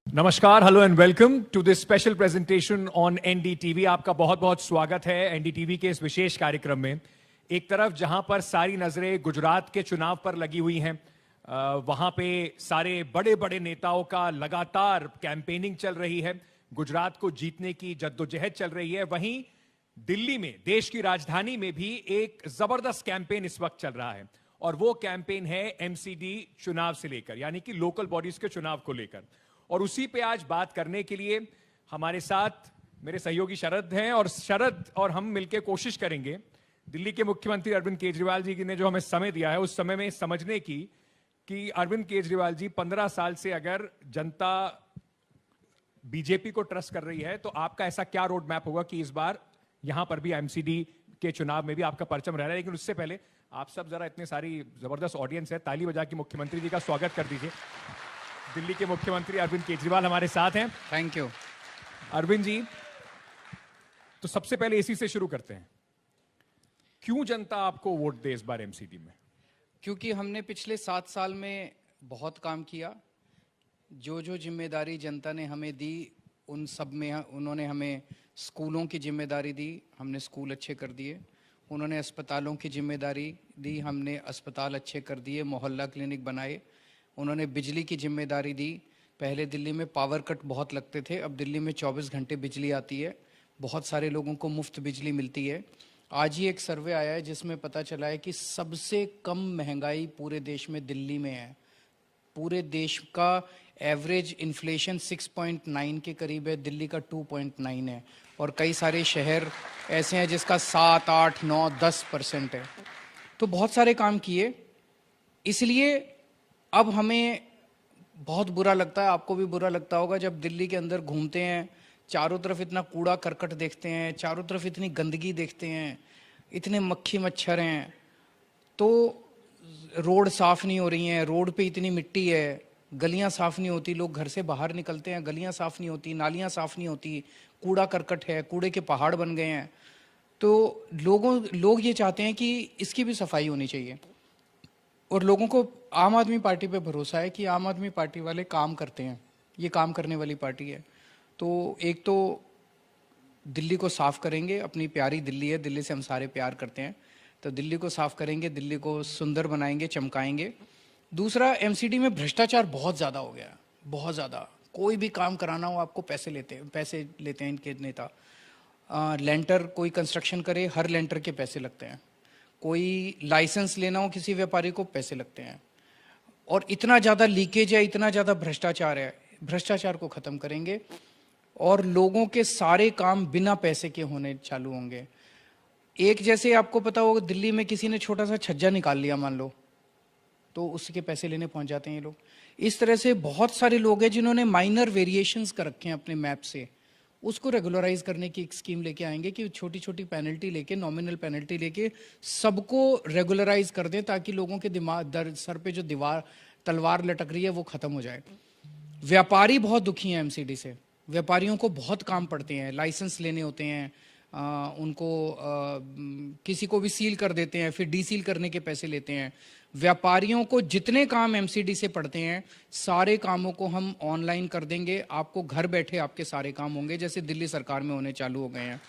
नमस्कार, hello and welcome to this special presentation on NDTV. आपका बहुत बहुत स्वागत है एनडीटीवी के इस विशेष कार्यक्रम में। एक तरफ जहां पर सारी नजरें गुजरात के चुनाव पर लगी हुई हैं, वहां पे सारे बड़े बड़े नेताओं का लगातार कैंपेनिंग चल रही है, गुजरात को जीतने की जद्दोजहद चल रही है। वहीं दिल्ली में, देश की राजधानी में भी एक जबरदस्त कैंपेन इस वक्त चल रहा है, और वो कैंपेन है एमसीडी चुनाव से लेकर, यानी कि लोकल बॉडीज के चुनाव को लेकर। और उसी पे आज बात करने के लिए हमारे साथ मेरे सहयोगी शरद हैं, और शरद और हम मिलकर कोशिश करेंगे दिल्ली के मुख्यमंत्री अरविंद केजरीवाल जी ने जो हमें समय दिया है, उस समय में समझने की कि अरविंद केजरीवाल जी 15 साल से अगर जनता बीजेपी को ट्रस्ट कर रही है, तो आपका ऐसा क्या रोड मैप होगा कि इस बार यहां पर भी एमसीडी के चुनाव में भी आपका परचम रह रहा है। लेकिन उससे पहले आप सब जरा, इतने सारी जबरदस्त ऑडियंस है, ताली बजा के मुख्यमंत्री जी का स्वागत कर दीजिए। दिल्ली के मुख्यमंत्री अरविंद केजरीवाल हमारे साथ हैं। थैंक यू अरविंद जी, तो सबसे पहले इसी से शुरू करते हैं, क्यों जनता आपको वोट दे इस बार एमसीडी में? क्योंकि हमने पिछले 7 साल में बहुत काम किया। जो जो जिम्मेदारी जनता ने हमें दी, उन सब में उन्होंने हमें स्कूलों की जिम्मेदारी दी, हमने स्कूल अच्छे कर दिए। उन्होंने अस्पतालों की जिम्मेदारी दी, हमने अस्पताल अच्छे कर दिए, मोहल्ला क्लिनिक बनाए। उन्होंने बिजली की जिम्मेदारी दी। पहले दिल्ली में पावर कट बहुत लगते थे, अब दिल्ली में 24 घंटे बिजली आती है, बहुत सारे लोगों को मुफ्त बिजली मिलती है। आज ही एक सर्वे आया है जिसमें पता चला है कि सबसे कम महंगाई पूरे देश में दिल्ली में है। पूरे देश का एवरेज इन्फ्लेशन 6.9 के करीब है, दिल्ली का 2.9 है, और कई सारे शहर ऐसे हैं जिसका 7, 8, 9, 10% है। तो बहुत सारे काम किए, इसलिए अब हमें बहुत बुरा लगता है, आपको भी बुरा लगता होगा, जब दिल्ली के अंदर घूमते हैं, चारों तरफ इतना कूड़ा करकट देखते हैं, चारों तरफ इतनी गंदगी देखते हैं, इतने मक्खी मच्छर हैं, तो रोड साफ नहीं हो रही हैं, रोड पे इतनी मिट्टी है, गलियां साफ नहीं होती, लोग घर से बाहर निकलते हैं, गलियां साफ नहीं होती, नालियां साफ नहीं होती, कूड़ा करकट है, कूड़े के पहाड़ बन गए हैं। तो लोग ये चाहते हैं कि इसकी भी सफाई होनी चाहिए, और लोगों को आम आदमी पार्टी पे भरोसा है कि आम आदमी पार्टी वाले काम करते हैं, ये काम करने वाली पार्टी है। तो एक तो दिल्ली को साफ करेंगे, अपनी प्यारी दिल्ली है, दिल्ली से हम सारे प्यार करते हैं, तो दिल्ली को साफ करेंगे, दिल्ली को सुंदर बनाएंगे, चमकाएंगे। दूसरा, एमसीडी में भ्रष्टाचार बहुत ज़्यादा हो गया, बहुत ज़्यादा। कोई भी काम कराना हो आपको पैसे लेते हैं इनके नेता। लेंटर कोई कंस्ट्रक्शन करे, हर लेंटर के पैसे लगते हैं। कोई लाइसेंस लेना हो किसी व्यापारी को, पैसे लगते हैं। और इतना ज़्यादा लीकेज है, इतना ज़्यादा भ्रष्टाचार है। भ्रष्टाचार को ख़त्म करेंगे और लोगों के सारे काम बिना पैसे के होने चालू होंगे। एक, जैसे आपको पता होगा, दिल्ली में किसी ने छोटा सा छज्जा निकाल लिया मान लो, तो उसके पैसे लेने पहुंच जाते हैं ये लोग। इस तरह से बहुत सारे लोग हैं जिन्होंने माइनर वेरिएशंस कर रखे हैं अपने मैप से, उसको रेगुलराइज करने की एक स्कीम लेके आएंगे कि छोटी छोटी पेनल्टी लेके, नॉमिनल पेनल्टी लेके सबको रेगुलराइज कर दें, ताकि लोगों के दिमाग सर पे जो तलवार लटक रही है वो खत्म हो जाए। व्यापारी बहुत दुखी हैं एमसीडी से, व्यापारियों को बहुत काम पड़ते हैं, लाइसेंस लेने होते हैं, उनको किसी को भी सील कर देते हैं, फिर डीसील करने के पैसे लेते हैं। व्यापारियों को जितने काम एमसीडी से पड़ते हैं, सारे कामों को हम ऑनलाइन कर देंगे, आपको घर बैठे आपके सारे काम होंगे, जैसे दिल्ली सरकार में होने चालू हो गए हैं।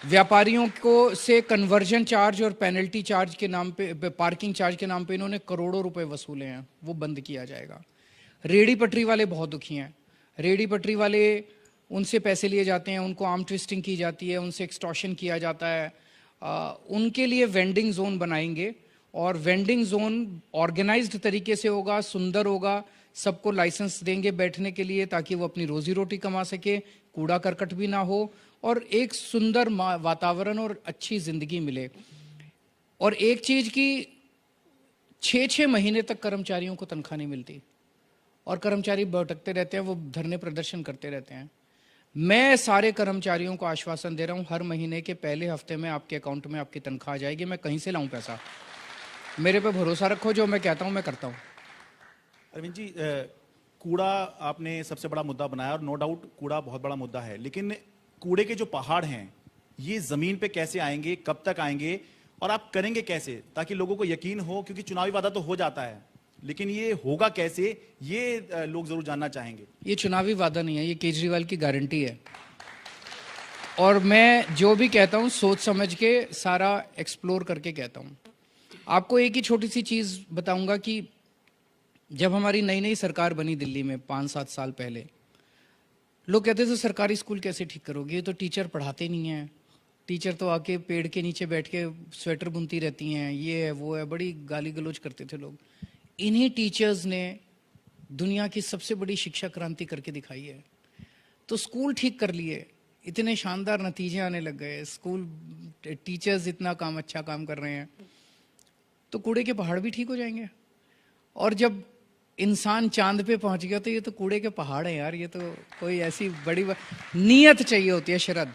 व्यापारियों को से कन्वर्जन चार्ज और पेनल्टी चार्ज के नाम पे, पार्किंग चार्ज के नाम पे इन्होंने करोड़ों रुपए वसूले हैं, वो बंद किया जाएगा। रेडी पटरी वाले बहुत दुखी हैं, रेडी पटरी वाले, उनसे पैसे लिए जाते हैं, उनको आर्म ट्विस्टिंग की जाती है, उनसे एक्सटॉर्शन किया जाता है। उनके लिए वेंडिंग जोन बनाएंगे, और वेंडिंग जोन ऑर्गेनाइज्ड तरीके से होगा, सुंदर होगा, सबको लाइसेंस देंगे बैठने के लिए, ताकि वो अपनी रोजी रोटी कमा सके, कूड़ा करकट भी ना हो, और एक सुंदर वातावरण और अच्छी जिंदगी मिले। और एक चीज की, 6-6 महीने तक कर्मचारियों को तनख्वाह नहीं मिलती, और कर्मचारी भटकते रहते हैं, वो धरने प्रदर्शन करते रहते हैं। मैं सारे कर्मचारियों को आश्वासन दे रहा हूं, हर महीने के पहले हफ्ते में आपके अकाउंट में आपकी तनख्वाह आ जाएगी। मैं कहीं से लाऊं पैसा, मेरे पे भरोसा रखो, जो मैं कहता हूं मैं करता हूं। अरविंद जी, कूड़ा आपने सबसे बड़ा मुद्दा बनाया, और नो डाउट कूड़ा बहुत बड़ा मुद्दा है, लेकिन कूड़े के जो पहाड़ हैं, ये जमीन पे कैसे आएंगे, कब तक आएंगे, और आप करेंगे कैसे, ताकि लोगों को यकीन हो, क्योंकि चुनावी वादा तो हो जाता है, लेकिन ये होगा कैसे, ये लोग जरूर जानना चाहेंगे। ये चुनावी वादा नहीं है, ये केजरीवाल की गारंटी है। और मैं जो भी कहता हूँ सोच समझ के सारा एक्सप्लोर करके कहता हूँ। आपको एक ही छोटी सी चीज़ बताऊंगा कि जब हमारी नई नई सरकार बनी दिल्ली में 5-7 साल पहले, लोग कहते थे सरकारी स्कूल कैसे ठीक करोगे, ये तो टीचर पढ़ाते नहीं हैं, टीचर तो आके पेड़ के नीचे बैठ के स्वेटर बुनती रहती हैं, ये है वो है, बड़ी गाली गलौज करते थे लोग। इन्हीं टीचर्स ने दुनिया की सबसे बड़ी शिक्षा क्रांति करके दिखाई है। तो स्कूल ठीक कर लिए, इतने शानदार नतीजे आने लग गए, स्कूल टीचर्स इतना अच्छा काम कर रहे हैं, तो कूड़े के पहाड़ भी ठीक हो जाएंगे। और जब इंसान चांद पे पहुंच गया तो ये तो कूड़े के पहाड़ है यार, ये तो कोई ऐसी बड़ी नीयत चाहिए होती है, शरद।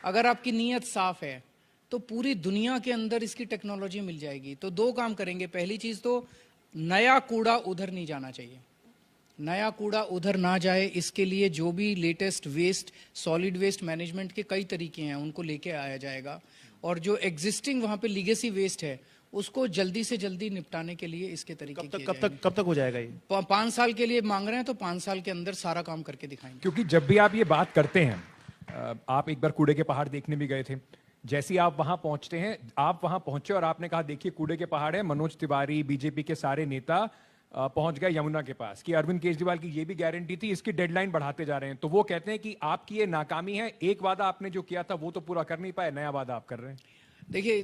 अगर आपकी नीयत साफ है तो पूरी दुनिया के अंदर इसकी टेक्नोलॉजी मिल जाएगी। तो 2 काम करेंगे। पहली चीज तो नया कूड़ा उधर नहीं जाना चाहिए, नया कूड़ा उधर ना जाए, इसके लिए जो भी latest waste, solid waste management के कई तरीके हैं, उनको लेके आया जाएगा। और जो एग्जिस्टिंग वहां पे लीगेसी वेस्ट है उसको जल्दी से जल्दी निपटाने के लिए इसके तरीके कब तक हो जाएगा ये? 5 साल के लिए मांग रहे हैं तो 5 साल के अंदर सारा काम करके दिखाएंगे। क्योंकि जब भी आप ये बात करते हैं, आप एक बार कूड़े के पहाड़ देखने भी गए थे, जैसे ही आप वहां पहुंचते हैं, आप वहां पहुंचे और आपने कहा देखिए कूड़े के पहाड़ है, मनोज तिवारी, बीजेपी के सारे नेता पहुंच गए यमुना के पास, कि अरविंद केजरीवाल की ये भी गारंटी थी, इसकी डेडलाइन बढ़ाते जा रहे हैं। तो वो कहते हैं कि आपकी ये नाकामी है, एक वादा आपने जो किया था वो तो पूरा कर नहीं पाए, नया वादा आप कर रहे हैं। देखिए,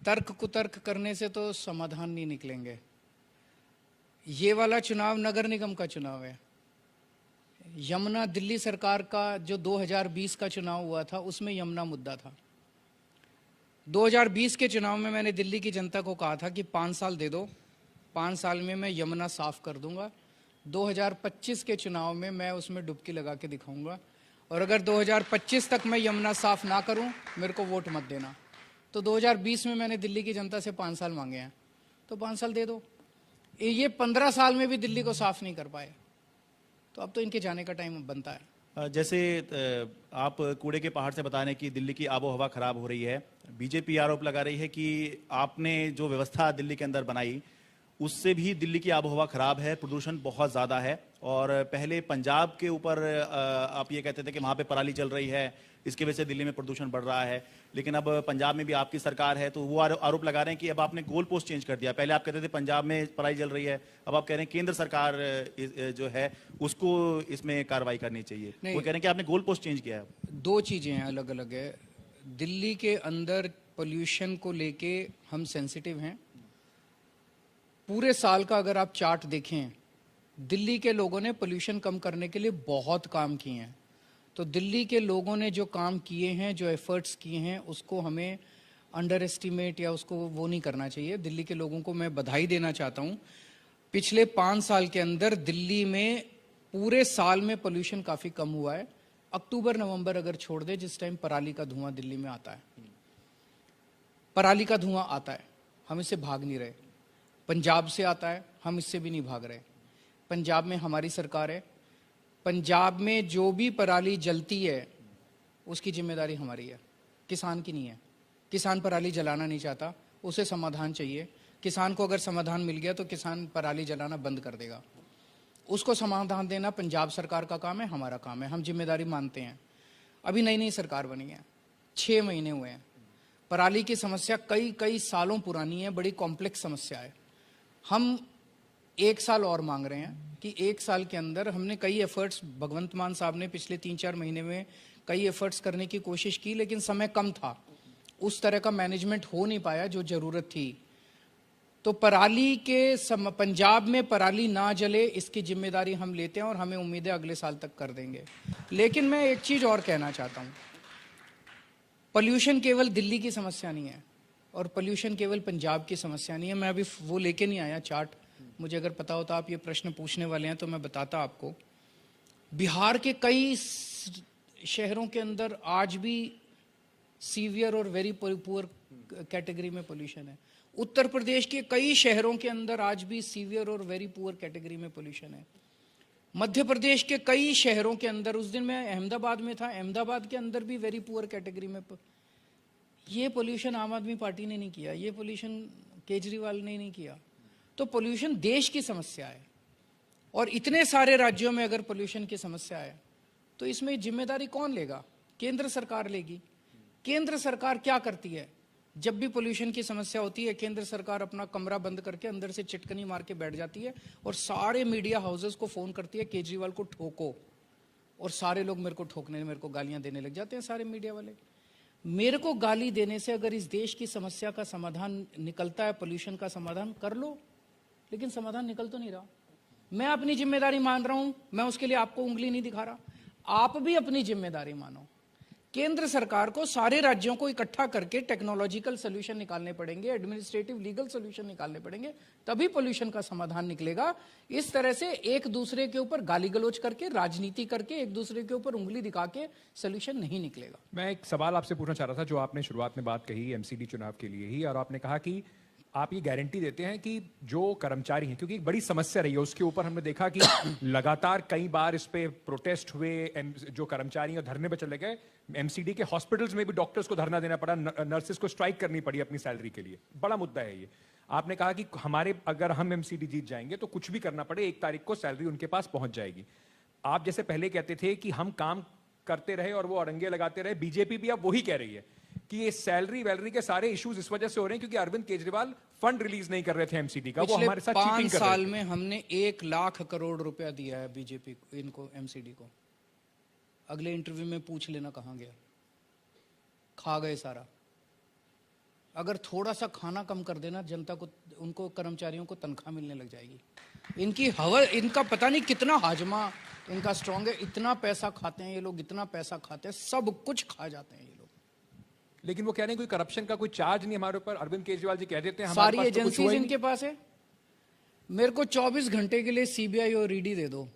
तर्क कुतर्क करने से तो समाधान नहीं निकलेंगे। ये वाला चुनाव नगर निगम का चुनाव है। यमुना दिल्ली सरकार का जो 2020 का चुनाव हुआ था उसमें यमुना मुद्दा था। 2020 के चुनाव में मैंने दिल्ली की जनता को कहा था कि 5 साल दे दो, 5 साल में मैं यमुना साफ कर दूंगा। 2025 के चुनाव में मैं उसमें डुबकी लगा के दिखाऊंगा, और अगर 2025 तक मैं यमुना साफ ना करूं, मेरे को वोट मत देना। तो 2020 में मैंने दिल्ली की जनता से 5 साल मांगे हैं, तो 5 साल दे दो। ये 15 साल में भी दिल्ली को साफ नहीं कर पाए, तो अब तो इनके जाने का टाइम बनता है। जैसे आप कूड़े के पहाड़ से बता रहे हैं कि दिल्ली की आबो हवा खराब हो रही है, बीजेपी आरोप लगा रही है कि आपने जो व्यवस्था दिल्ली के अंदर बनाई उससे भी दिल्ली की आबो हवा खराब है, प्रदूषण बहुत ज़्यादा है। और पहले पंजाब के ऊपर आप ये कहते थे कि वहाँ पे पराली चल रही है, इसकी वजह से दिल्ली में प्रदूषण बढ़ रहा है, लेकिन अब पंजाब में भी आपकी सरकार है, तो वो आरोप लगा रहे हैं कि अब आपने गोल पोस्ट चेंज कर दिया। पहले आप कहते थे पंजाब में पराली चल रही है, अब आप कह रहे हैं केंद्र सरकार जो है उसको इसमें कार्रवाई करनी चाहिए। वो कह रहे हैं कि आपने गोल पोस्ट चेंज किया है। 2 चीज़ें हैं, अलग अलग है। दिल्ली के अंदर पोल्यूशन को लेके हम सेंसिटिव हैं। पूरे साल का अगर आप चार्ट देखें, दिल्ली के लोगों ने पोल्यूशन कम करने के लिए बहुत काम किए हैं। तो दिल्ली के लोगों ने जो काम किए हैं, जो एफर्ट्स किए हैं, उसको हमें अंडर एस्टिमेट या उसको वो नहीं करना चाहिए। दिल्ली के लोगों को मैं बधाई देना चाहता हूँ। पिछले 5 साल के अंदर दिल्ली में पूरे साल में पोल्यूशन काफ़ी कम हुआ है। अक्टूबर नवंबर अगर छोड़ दे, जिस टाइम पराली का धुआं दिल्ली में आता है, पराली का धुआं आता है, हम इससे भाग नहीं रहे। पंजाब से आता है, हम इससे भी नहीं भाग रहे। पंजाब में हमारी सरकार है, पंजाब में जो भी पराली जलती है उसकी जिम्मेदारी हमारी है, किसान की नहीं है। किसान पराली जलाना नहीं चाहता, उसे समाधान चाहिए। किसान को अगर समाधान मिल गया तो किसान पराली जलाना बंद कर देगा। उसको समाधान देना पंजाब सरकार का काम है, हमारा काम है, हम जिम्मेदारी मानते हैं। अभी नई नई सरकार बनी है, 6 महीने हुए हैं। पराली की समस्या कई सालों पुरानी है, बड़ी कॉम्प्लेक्स समस्या है। हम 1 साल और मांग रहे हैं कि 1 साल के अंदर हमने कई एफर्ट्स, भगवंत मान साहब ने पिछले 3-4 महीने में कई एफर्ट्स करने की कोशिश की, लेकिन समय कम था, उस तरह का मैनेजमेंट हो नहीं पाया जो जरूरत थी। तो पराली के पंजाब में पराली ना जले, इसकी जिम्मेदारी हम लेते हैं और हमें उम्मीद है अगले साल तक कर देंगे। लेकिन मैं एक चीज और कहना चाहता हूँ, पोल्यूशन केवल दिल्ली की समस्या नहीं है और पोल्यूशन केवल पंजाब की समस्या नहीं है। मैं अभी वो लेके नहीं आया चार्ट, मुझे अगर पता होता आप ये प्रश्न पूछने वाले हैं तो मैं बताता आपको। बिहार के कई शहरों के अंदर आज भी सीवियर और वेरी पुअर कैटेगरी में पोल्यूशन है। उत्तर प्रदेश के कई शहरों के अंदर आज भी सीवियर और वेरी पुअर कैटेगरी में पोल्यूशन है। मध्य प्रदेश के कई शहरों के अंदर, उस दिन मैं अहमदाबाद में था, अहमदाबाद के अंदर भी वेरी पुअर कैटेगरी में। ये पोल्यूशन आम आदमी पार्टी ने नहीं किया, ये पोल्यूशन केजरीवाल ने नहीं किया। तो पोल्यूशन देश की समस्या है, और इतने सारे राज्यों में अगर पोल्यूशन की समस्या है तो इसमें जिम्मेदारी कौन लेगा? केंद्र सरकार लेगी। केंद्र सरकार क्या करती है? जब भी पोल्यूशन की समस्या होती है, केंद्र सरकार अपना कमरा बंद करके अंदर से चिटकनी मार के बैठ जाती है और सारे मीडिया हाउसेस को फोन करती है, केजरीवाल को ठोको। और सारे लोग मेरे को ठोकने, मेरे को गालियां देने लग जाते हैं, सारे मीडिया वाले। मेरे को गाली देने से अगर इस देश की समस्या का समाधान निकलता है, पोल्यूशन का समाधान कर लो, लेकिन समाधान निकल तो नहीं रहा। मैं अपनी जिम्मेदारी मान रहा हूं, मैं उसके लिए आपको उंगली नहीं दिखा रहा। आप भी अपनी जिम्मेदारी मानो। केंद्र सरकार को सारे राज्यों को इकट्ठा करके टेक्नोलॉजिकल सोल्यूशन निकालने पड़ेंगे, एडमिनिस्ट्रेटिव लीगल सोल्यूशन निकालने पड़ेंगे, तभी पोल्यूशन का समाधान निकलेगा। इस तरह से एक दूसरे के ऊपर गाली गलौज करके, राजनीति करके, एक दूसरे के ऊपर उंगली दिखा के सोल्यूशन नहीं निकलेगा। मैं एक सवाल आपसे पूछना चाह रहा था, जो आपने शुरुआत में बात कही एमसीडी चुनाव के लिए ही, और आपने कहा कि आप ये गारंटी देते हैं कि जो कर्मचारी हैं, क्योंकि एक बड़ी समस्या रही है उसके ऊपर, हमने देखा कि लगातार कई बार इस पे प्रोटेस्ट हुए, जो कर्मचारी हैं धरने पे चले गए। एमसीडी के हॉस्पिटल्स में भी डॉक्टर्स को धरना देना पड़ा, नर्सेस को स्ट्राइक करनी पड़ी अपनी सैलरी के लिए। बड़ा मुद्दा है ये। आपने कहा कि हमारे, अगर हम एमसीडी जीत जाएंगे तो कुछ भी करना पड़े, 1 तारीख को सैलरी उनके पास पहुंच जाएगी। आप जैसे पहले कहते थे कि हम काम करते रहे और वो अड़ंगे लगाते रहे, बीजेपी भी अब वही कह रही है कि ये सैलरी वैलरी के सारे इश्यूज इस वजह से हो रहे हैं क्योंकि अरविंद केजरीवाल फंड रिलीज नहीं कर रहे थे एमसीडी का, वो हमारे साथ चीटिंग कर रहे थे। 5 साल में हमने 1 लाख करोड़ रुपया दिया है बीजेपी को, इनको, एमसीडी को। अगले इंटरव्यू में पूछ लेना कहां गया, खा गए सारा। अगर थोड़ा सा खाना कम कर देना जनता को, उनको कर्मचारियों को तनख्वाह मिलने लग जाएगी। इनकी हवा, इनका पता नहीं कितना हाजमा इनका स्ट्रांग है, इतना पैसा खाते हैं ये लोग, इतना पैसा खाते हैं, सब कुछ खा जाते हैं ये लोग। लेकिन वो कह रहे हैं कोई करप्शन का कोई चार्ज नहीं हमारे ऊपर। अरविंद केजरीवाल जी कह देते हैं सारी एजेंसीज इनके पास है। मेरे को 24 घंटे के लिए सीबीआई और ईडी दे दो,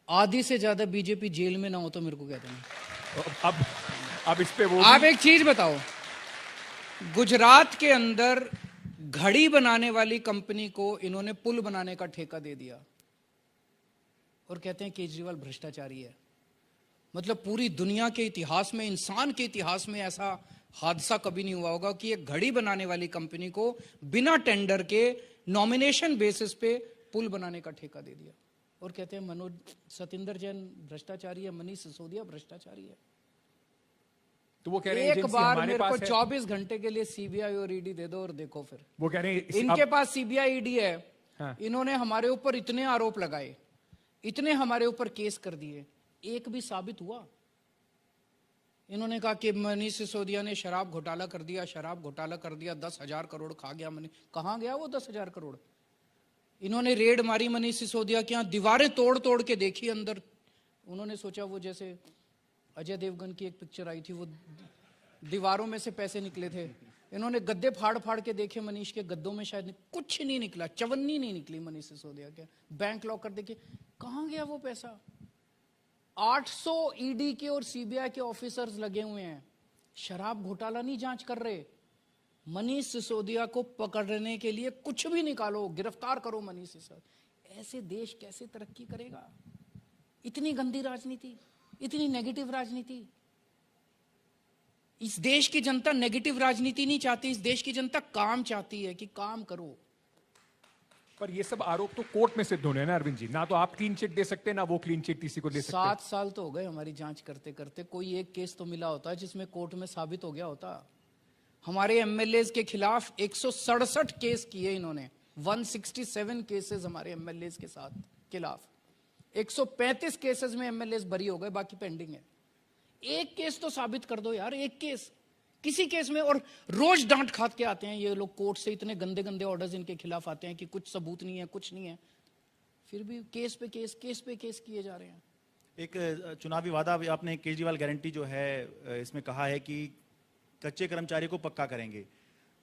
आधी से ज्यादा बीजेपी जेल में ना हो तो मेरे को कह देना। अब इस पे वो आप एक चीज बताओ, गुजरात के अंदर घड़ी बनाने वाली कंपनी को इन्होंने पुल बनाने का ठेका दे दिया और कहते हैं केजरीवाल भ्रष्टाचारी है। मतलब पूरी दुनिया के इतिहास में, इंसान के इतिहास में ऐसा हादसा कभी नहीं हुआ होगा कि एक घड़ी बनाने वाली कंपनी को बिना टेंडर के नॉमिनेशन बेसिस पे पुल बनाने का ठेका दे दिया और कहते हैं मनोज सतिंदर जैन भ्रष्टाचारी है, मनीष सिसोदिया भ्रष्टाचारी है। तो वो कह रहे हैं एक बार हमारे मेरे को पास है। 24 घंटे के लिए सीबीआई और ईडी दे दो और देखो फिर। वो कह रहे हैं इनके पास सीबीआई ईडी है। हाँ। इन्होंने हमारे ऊपर इतने आरोप लगाए, इतने हमारे ऊपर केस कर दिए, एक भी साबित हुआ? इन्होंने कहा कि मनीष सिसोदिया ने शराब घोटाला कर दिया, शराब घोटाला कर दिया, 10,000 करोड़ खा गया मनीष। कहां गया वो 10,000 करोड़? इन्होंने रेड मारी मनीष सिसोदिया के यहां, दीवारें तोड़ तोड़ के देखी अंदर। उन्होंने सोचा वो जैसे अजय देवगन की एक पिक्चर आई थी, वो दीवारों में से पैसे निकले थे। इन्होंने गद्दे फाड़ फाड़ के देखे मनीष के, गद्दों में शायद कुछ नहीं निकला, चवन्नी नहीं निकली मनीष सिसोदिया के। बैंक लॉकर देखे, कहां गया वो पैसा? 800 ईडी के और सीबीआई के ऑफिसर्स लगे हुए हैं, शराब घोटाला नहीं जांच कर रहे। मनीष सिसोदिया को पकड़ने के लिए कुछ भी निकालो, गिरफ्तार करो मनीष सिसोदिया। ऐसे देश कैसे तरक्की करेगा? इतनी गंदी राजनीति, इतनी नेगेटिव राजनीति। इस देश की जनता नेगेटिव राजनीति नहीं चाहती, इस देश की जनता काम चाहती है कि काम करो। पर ये सब आरोप तो कोर्ट में सिद्ध होने हैं ना अरविंद जी, ना तो आप क्लीन चिट दे सकते, ना वो क्लीन चिट किसी को दे सकते। 7 साल तो हो गए हमारी जांच करते करते, कोई एक केस तो मिला होता जिसमें कोर्ट में साबित हो गया होता। हमारे एमएलएज के खिलाफ 167 केस किए इन्होंने, 167 केसेस हमारे एमएलएज के साथ खिलाफ। 135 केसेस में एमएलएज बरी हो गए, बाकी पेंडिंग है। एक केस तो साबित कर दो यार, एक केस किसी केस में। और रोज डांट खात के आते हैं ये लोग कोर्ट से, इतने गंदे गंदे ऑर्डर्स इनके खिलाफ आते हैं कि कुछ सबूत नहीं है, कुछ नहीं है, फिर भी केस पे केस, केस पे केस किए जा रहे हैं। एक चुनावी वादा आपने केजरीवाल गारंटी जो है इसमें कहा है कि कच्चे कर्मचारी को पक्का करेंगे,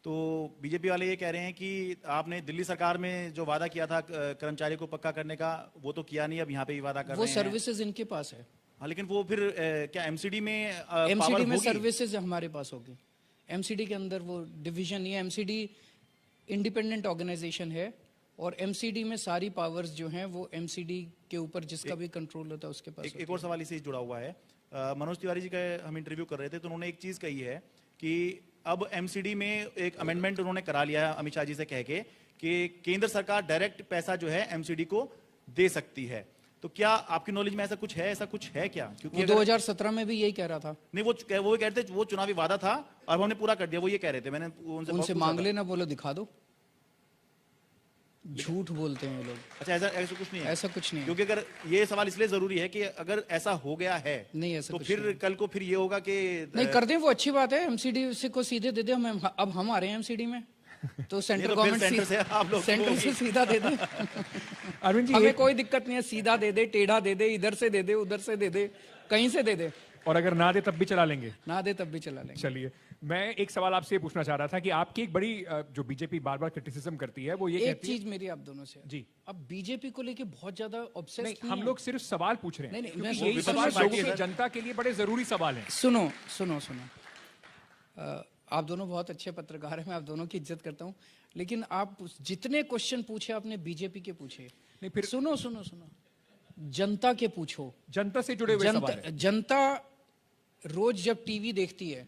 तो बीजेपी वाले ये कह रहे हैं कि आपने दिल्ली सरकार में जो वादा किया था कर्मचारी को पक्का करने का, वो तो किया नहीं, अब यहाँ पे भी वादा कर रहे हैं। वो सर्विसेज इनके पास है। हाँ, लेकिन वो फिर क्या एमसीडी में एमसीडी में सर्विसेज हमारे पास होगी। एमसीडी के अंदर वो डिवीजन नहीं है, एमसीडी इंडिपेंडेंट ऑर्गेनाइजेशन है और एमसीडी में सारी पावर्स जो हैं वो एमसीडी के ऊपर जिसका भी कंट्रोल होता है उसके पास। एक और सवाल इसी से जुड़ा हुआ है। मनोज तिवारी जी का हम इंटरव्यू कर रहे थे तो उन्होंने एक चीज कही है कि अब एमसीडी में एक अमेंडमेंट उन्होंने करा लिया है अमित शाह जी से कह के कि केंद्र सरकार डायरेक्ट पैसा जो है एमसीडी को दे सकती है। तो क्या आपकी नॉलेज में ऐसा कुछ है क्या? क्योंकि वो 2017 में भी यही कह रहा था। नहीं, वो कह रहे थे वो चुनावी वादा था और हमने पूरा कर दिया, वो ये कह रहे थे। मैंने उनसे मांग लेना, बोलो दिखा दो। झूठ बोलते हैं ये लोग। अच्छा, ऐसा कुछ नहीं है? ऐसा कुछ नहीं है। क्योंकि अगर ये सवाल इसलिए जरूरी है कि अगर ऐसा हो गया है नहीं, ऐसा तो कुछ फिर नहीं। कल को फिर ये होगा कि नहीं कर दें, वो अच्छी बात है। एमसीडी से को सीधे दे दे, अब हम आ रहे हैं एमसीडी में, तो सेंट्रल तो फिर गवर्नमेंट सेंटर से आप लोग सेंटर से सीधा दे दे। अरविंद जी, हमें कोई दिक्कत नहीं है, सीधा दे दे, टेढ़ा दे दे, इधर से दे दे, उधर से दे दे, कहीं से दे दे। और अगर ना दे तब भी चला लेंगे? ना दे तब भी चला लेंगे। चलिए, मैं एक सवाल आपसे पूछना चाह रहा था कि आपकी एक बड़ी जो बीजेपी बार बार क्रिटिसिज्म करती है वो ये एक कहती है। चीज मेरी आप दोनों से जी। अब बीजेपी को लेके बहुत ज्यादा ऑब्सेस्ड नहीं, हम लोग सिर्फ सवाल पूछ रहे हैं नहीं, क्योंकि मैं यही वो सवाल विपक्षी पार्टी लोगों है, की जनता के लिए बड़े जरूरी सवाल हैं। सुनो सुनो सुनो, आप दोनों बहुत अच्छे पत्रकार हैं, मैं आप दोनों की इज्जत करता हूं, लेकिन आप जितने क्वेश्चन पूछे आपने बीजेपी के पूछे, नहीं, फिर सुनो सुनो सुनो, जनता के पूछो। जनता से जुड़े हुए सवाल हैं। जनता रोज जब टीवी देखती है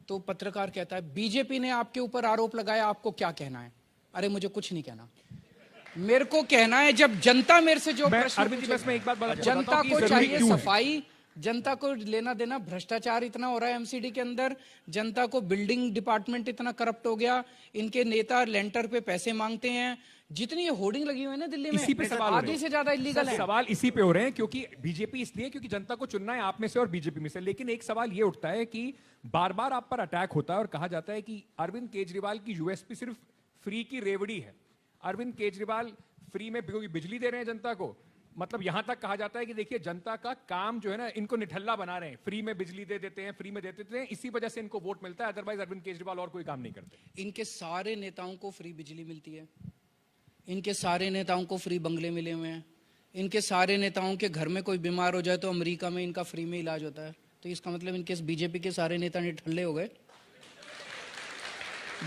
तो पत्रकार कहता है बीजेपी ने आपके ऊपर आरोप लगाया, आपको क्या कहना है? अरे मुझे कुछ नहीं कहना, मेरे को कहना है जब जनता मेरे से जो प्रश्न अरविंद जी, बस मैं एक बात बताता हूं जनता कि को जरूरी चाहिए क्यों है? सफाई, जनता को लेना देना, भ्रष्टाचार इतना हो रहा है एमसीडी के अंदर, जनता को बिल्डिंग डिपार्टमेंट इतना करप्ट हो गया, इनके नेता लेंटर पे पैसे मांगते हैं, जितनी ये होर्डिंग लगी हुई है ना दिल्ली में, इसी पे सवाल हो रहे आधी हैं। से ज्यादा इलीगल है। सवाल इसी पे हो रहे हैं क्योंकि बीजेपी इसलिए क्योंकि जनता को चुनना है आप में से और बीजेपी में से। लेकिन एक सवाल ये उठता है कि बार बार आप पर अटैक होता है और कहा जाता है कि अरविंद केजरीवाल की यूएसपी सिर्फ फ्री की रेवड़ी है। अरविंद केजरीवाल फ्री में बिजली दे रहे हैं जनता को, मतलब यहां तक कहा जाता है कि देखिए जनता का काम जो है ना, इनको निठल्ला बना रहे हैं, फ्री में बिजली दे देते हैं, फ्री में दे देते हैं, इसी वजह से इनको वोट मिलता है। अदरवाइज अरविंद केजरीवाल और कोई काम नहीं करते। इनके सारे नेताओं को फ्री बिजली मिलती है, इनके सारे नेताओं को फ्री बंगले मिले हुए हैं, इनके सारे नेताओं के घर में कोई बीमार हो जाए तो अमेरिका में इनका फ्री में इलाज होता है। तो इसका मतलब इनके बीजेपी के सारे नेता निठल्ले हो गए।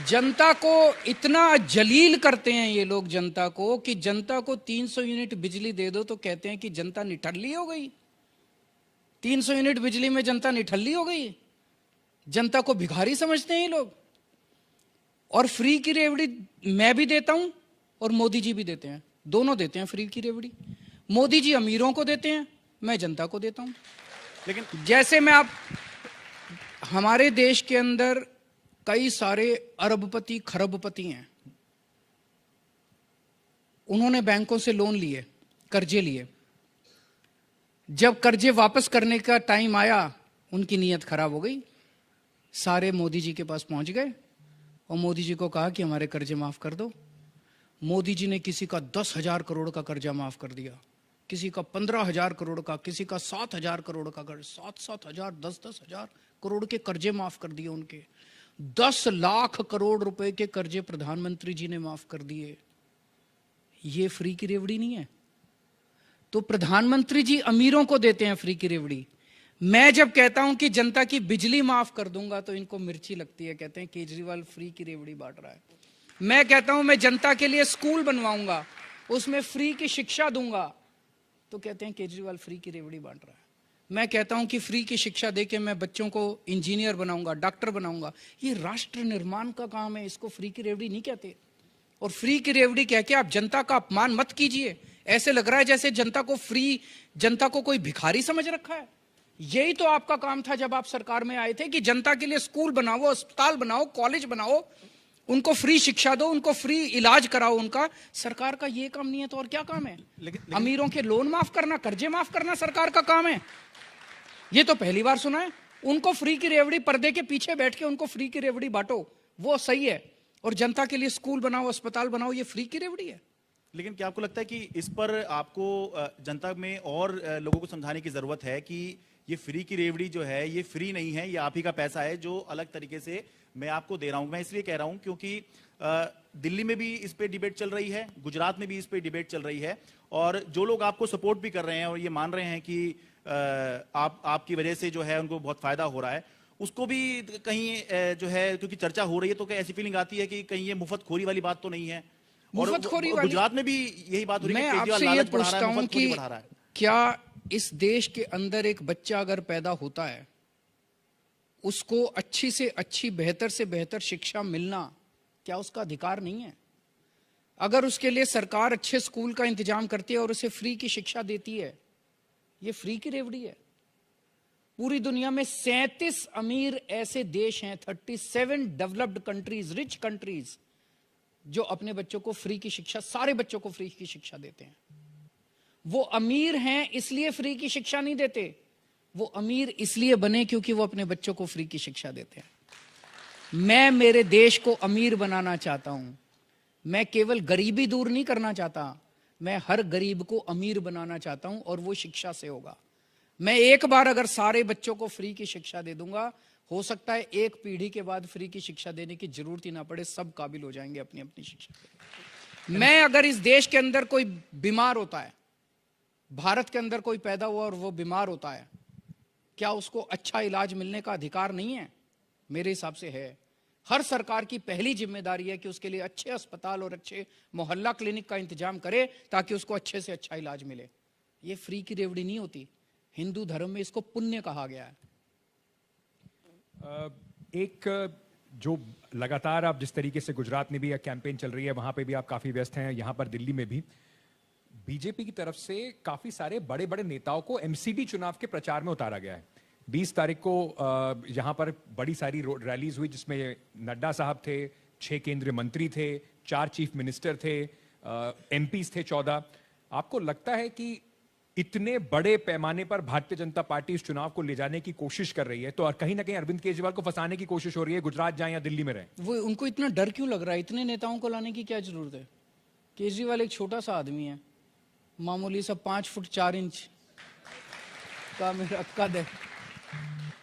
जनता को इतना जलील करते हैं ये लोग जनता को कि जनता को 300 यूनिट बिजली दे दो तो कहते हैं कि जनता निठल्ली हो गई। 300 यूनिट बिजली में जनता निठल्ली हो गई, जनता को भिखारी समझते हैं ये लोग। और फ्री की रेवड़ी मैं भी देता हूं और मोदी जी भी देते हैं, दोनों देते हैं फ्री की रेवड़ी। मोदी जी अमीरों को देते हैं, मैं जनता को देता हूं। लेकिन जैसे मैं आप, हमारे देश के अंदर कई सारे अरबपति खरबपति हैं, उन्होंने बैंकों से लोन लिए, कर्जे लिए, जब कर्जे वापस करने का टाइम आया उनकी नीयत खराब हो गई, सारे मोदी जी के पास पहुंच गए और मोदी जी को कहा कि हमारे कर्जे माफ कर दो। मोदी जी ने किसी का 10,000 करोड़ का कर्जा माफ कर दिया, किसी का 15,000 करोड़ का, किसी का 7,000 करोड़ का कर्ज, 7,000 10,000 करोड़ के कर्जे माफ कर दिए उनके। 10 लाख करोड़ रुपए के कर्जे प्रधानमंत्री जी ने माफ कर दिए। ये फ्री की रेवड़ी नहीं है? तो प्रधानमंत्री जी अमीरों को देते हैं फ्री की रेवड़ी। मैं जब कहता हूं कि जनता की बिजली माफ कर दूंगा तो इनको मिर्ची लगती है, कहते हैं केजरीवाल फ्री की रेवड़ी बांट रहा है। मैं कहता हूं मैं जनता के लिए स्कूल बनवाऊंगा, उसमें फ्री की शिक्षा दूंगा, तो कहते हैं केजरीवाल फ्री की रेवड़ी बांट रहा है। मैं कहता हूं कि फ्री की शिक्षा देके मैं बच्चों को इंजीनियर बनाऊंगा, डॉक्टर बनाऊंगा, ये राष्ट्र निर्माण का काम है, इसको फ्री की रेवड़ी नहीं कहते। और फ्री की रेवड़ी कह के आप जनता का अपमान मत कीजिए। ऐसे लग रहा है जैसे जनता को कोई भिखारी समझ रखा है। यही तो आपका काम था जब आप सरकार में आए थे कि जनता के लिए स्कूल बनाओ, अस्पताल बनाओ, कॉलेज बनाओ, उनको फ्री शिक्षा दो, उनको फ्री इलाज कराओ उनका। सरकार का ये काम नहीं है तो और क्या काम है? लेकिन अमीरों के लोन माफ करना, कर्जे माफ करना सरकार का काम है? ये तो पहली बार सुना है। उनको फ्री की रेवड़ी, पर्दे के पीछे बैठ के उनको फ्री की रेवड़ी बांटो, वो सही है। और जनता के लिए स्कूल बनाओ, अस्पताल बनाओ, ये फ्री की रेवड़ी है। लेकिन क्या आपको लगता है कि इस पर आपको जनता में और लोगों को समझाने की जरूरत है कि ये फ्री की रेवड़ी जो है ये फ्री नहीं है, ये आप ही का पैसा है जो अलग तरीके से मैं आपको दे रहा हूं। मैं इसलिए कह रहा हूं क्योंकि दिल्ली में भी इस पे डिबेट चल रही है, गुजरात में भी इस पे डिबेट चल रही है, और जो लोग आपको सपोर्ट भी कर रहे हैं और ये मान रहे हैं कि आपकी वजह से जो है उनको बहुत फायदा हो रहा है, उसको भी कहीं जो है क्योंकि चर्चा हो रही है तो कहीं ऐसी फीलिंग आती है कि कहीं ये मुफ्तखोरी वाली बात तो नहीं है। और गुजरात में भी यही बात हो रही है कि केजरीवाल लालच बढ़ा रहा है, मुफ्तखोरी बढ़ा रहा है। क्या इस देश के अंदर एक बच्चा अगर पैदा होता है, उसको अच्छी से अच्छी, बेहतर से बेहतर शिक्षा मिलना क्या उसका अधिकार नहीं है? अगर उसके लिए सरकार अच्छे स्कूल का इंतजाम करती है और उसे फ्री की शिक्षा देती है, ये फ्री की रेवड़ी है। पूरी दुनिया में 37 अमीर ऐसे देश हैं, 37 डेवलप्ड कंट्रीज, रिच कंट्रीज, जो अपने बच्चों को फ्री की शिक्षा, सारे बच्चों को फ्री की शिक्षा देते हैं। वो अमीर हैं इसलिए फ्री की शिक्षा नहीं देते, वो अमीर इसलिए बने क्योंकि वो अपने बच्चों को फ्री की शिक्षा देते हैं। मैं मेरे देश को अमीर बनाना चाहता हूं। मैं केवल गरीबी दूर नहीं करना चाहता, मैं हर गरीब को अमीर बनाना चाहता हूं, और वो शिक्षा से होगा। मैं एक बार अगर सारे बच्चों को फ्री की शिक्षा दे दूंगा, हो सकता है एक पीढ़ी के बाद फ्री की शिक्षा देने की जरूरत ही ना पड़े, सब काबिल हो जाएंगे अपनी अपनी शिक्षा के। मैं अगर इस देश के अंदर कोई बीमार होता है, भारत के अंदर कोई पैदा हुआ और वो बीमार होता है, क्या उसको अच्छा इलाज मिलने का अधिकार नहीं है? मेरे हिसाब से है। हर सरकार की पहली जिम्मेदारी है कि उसके लिए अच्छे अस्पताल और अच्छे मोहल्ला क्लिनिक का इंतजाम करे ताकि उसको अच्छे से अच्छा इलाज मिले। ये फ्री की रेवड़ी नहीं होती, हिंदू धर्म में इसको पुण्य कहा गया है। एक जो लगातार आप जिस तरीके से गुजरात में भी एक कैंपेन चल रही है, वहां पे भी आप काफी व्यस्त हैं, यहां पर दिल्ली में भी बीजेपी की तरफ से काफी सारे बड़े बड़े नेताओं को एमसीडी चुनाव के प्रचार में उतारा गया है। 20 तारीख को यहां पर बड़ी सारी रैलीज हुई जिसमें नड्डा साहब थे, 6 केंद्रीय मंत्री थे, 4 चीफ मिनिस्टर थे, एमपीज थे 14। आपको लगता है कि इतने बड़े पैमाने पर भारतीय जनता पार्टी इस चुनाव को ले जाने की कोशिश कर रही है, तो कहीं ना कहीं अरविंद केजरीवाल को फंसाने की कोशिश हो रही है, गुजरात जाए या दिल्ली में रहे? वो उनको इतना डर क्यों लग रहा है? इतने नेताओं को लाने की क्या जरूरत है? केजरीवाल एक छोटा सा आदमी है, मामूली सा 5 फुट 4 इंच का मेरा कद है।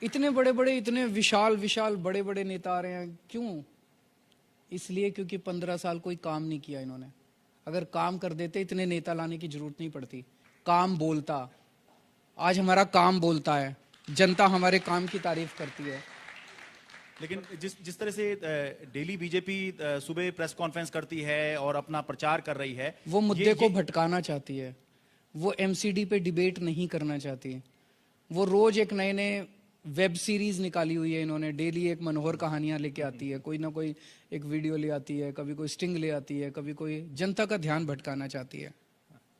इतने बड़े बड़े, इतने विशाल विशाल बड़े बड़े नेता आ रहे हैं, क्यों? इसलिए क्योंकि 15 साल कोई काम नहीं किया इन्होंने। अगर काम कर देते इतने नेता लाने की जरूरत नहीं पड़ती। काम बोलता, आज हमारा काम बोलता है, जनता हमारे काम की तारीफ करती है। लेकिन जिस तरह से डेली बीजेपी सुबह प्रेस कॉन्फ्रेंस करती है और अपना प्रचार कर रही है, वो मुद्दे को भटकाना चाहती है। वो एमसीडी पे डिबेट नहीं करना चाहती। वो रोज एक नए नए वेब सीरीज निकाली हुई है इन्होंने, डेली एक मनोहर कहानियां लेके आती है, कोई ना कोई एक वीडियो ले आती है, कभी कोई स्टिंग ले आती है, कभी कोई जनता का ध्यान भटकाना चाहती है।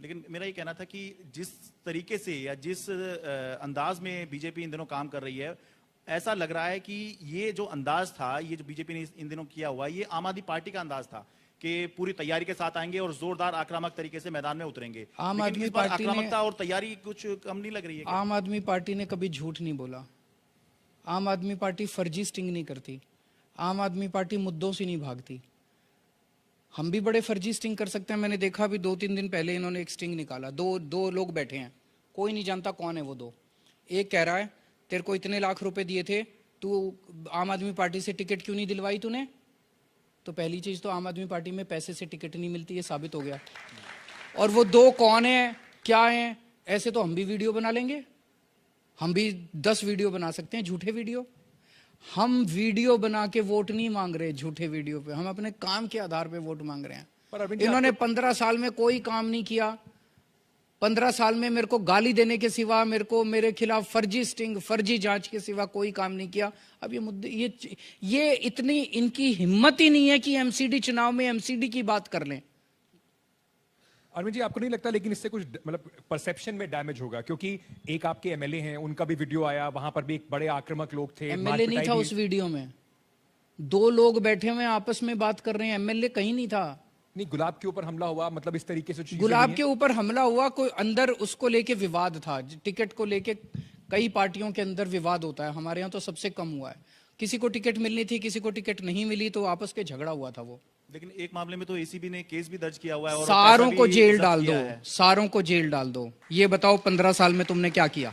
लेकिन मेरा ये कहना था कि जिस तरीके से या जिस अंदाज में बीजेपी इन दिनों काम कर रही है, ऐसा लग रहा है कि ये जो अंदाज था, ये जो बीजेपी ने इन दिनों किया हुआ, ये आम आदमी पार्टी का अंदाज था कि पूरी तैयारी के साथ आएंगे और जोरदार आक्रामक तरीके से मैदान में उतरेंगे। आम आदमी पार्टी ने आक्रामकता और तैयारी कुछ कम नहीं लग रही है? आम आदमी पार्टी ने कभी झूठ नहीं बोला। आम आदमी पार्टी फर्जी स्टिंग नहीं करती। आम आदमी पार्टी मुद्दों से नहीं भागती। हम भी बड़े फर्जी स्टिंग कर सकते हैं। मैंने देखा अभी 2-3 दिन पहले इन्होंने एक स्टिंग निकाला। दो लोग बैठे हैं, कोई नहीं जानता कौन है वो दो। एक कह रहा है तेरे को इतने लाख रुपए दिए थे, तू आम आदमी पार्टी से टिकट क्यों नहीं दिलवाई तूने? तो पहली चीज तो आम आदमी पार्टी में पैसे से टिकट नहीं मिलती, ये साबित हो गया। और वो दो कौन है, क्या है? ऐसे तो हम भी वीडियो बना लेंगे, हम भी 10 वीडियो बना सकते हैं, झूठे वीडियो। हम वीडियो बना के वोट नहीं मांग रहे झूठे वीडियो पे, हम अपने काम के आधार पे वोट मांग रहे हैं। पर इन्होंने 15 साल में कोई काम नहीं किया। 15 साल में मेरे को गाली देने के सिवा, मेरे खिलाफ फर्जी स्टिंग, फर्जी जांच के सिवा कोई काम नहीं किया। अब ये मुद्दे, ये इतनी इनकी हिम्मत ही नहीं है कि एमसीडी चुनाव में एमसीडी की बात कर लें। अरविंद जी, आपको नहीं लगता लेकिन इससे कुछ मतलब परसेप्शन में डैमेज होगा? क्योंकि एक आपके एमएलए हैं, उनका भी वीडियो आया, वहां पर भी एक बड़े आक्रामक लोग थे। एमएलए नहीं था उस वीडियो में, 2 लोग बैठे हुए आपस में बात कर रहे हैं, एमएलए कहीं नहीं था। नहीं, गुलाब के ऊपर हमला हुआ, मतलब इस तरीके से गुलाब के ऊपर हमला हुआ, कोई अंदर उसको लेके विवाद था, टिकट को लेके कई पार्टियों के अंदर विवाद होता है, हमारे यहाँ तो सबसे कम हुआ है। किसी को टिकट मिलनी थी, किसी को टिकट नहीं मिली, तो आपस के झगड़ा हुआ था वो। लेकिन एक मामले में तो एसीबी ने केस भी दर्ज किया हुआ है और सारों को जेल डाल दो, सारों को जेल डाल दो। ये बताओ 15 साल में तुमने क्या किया?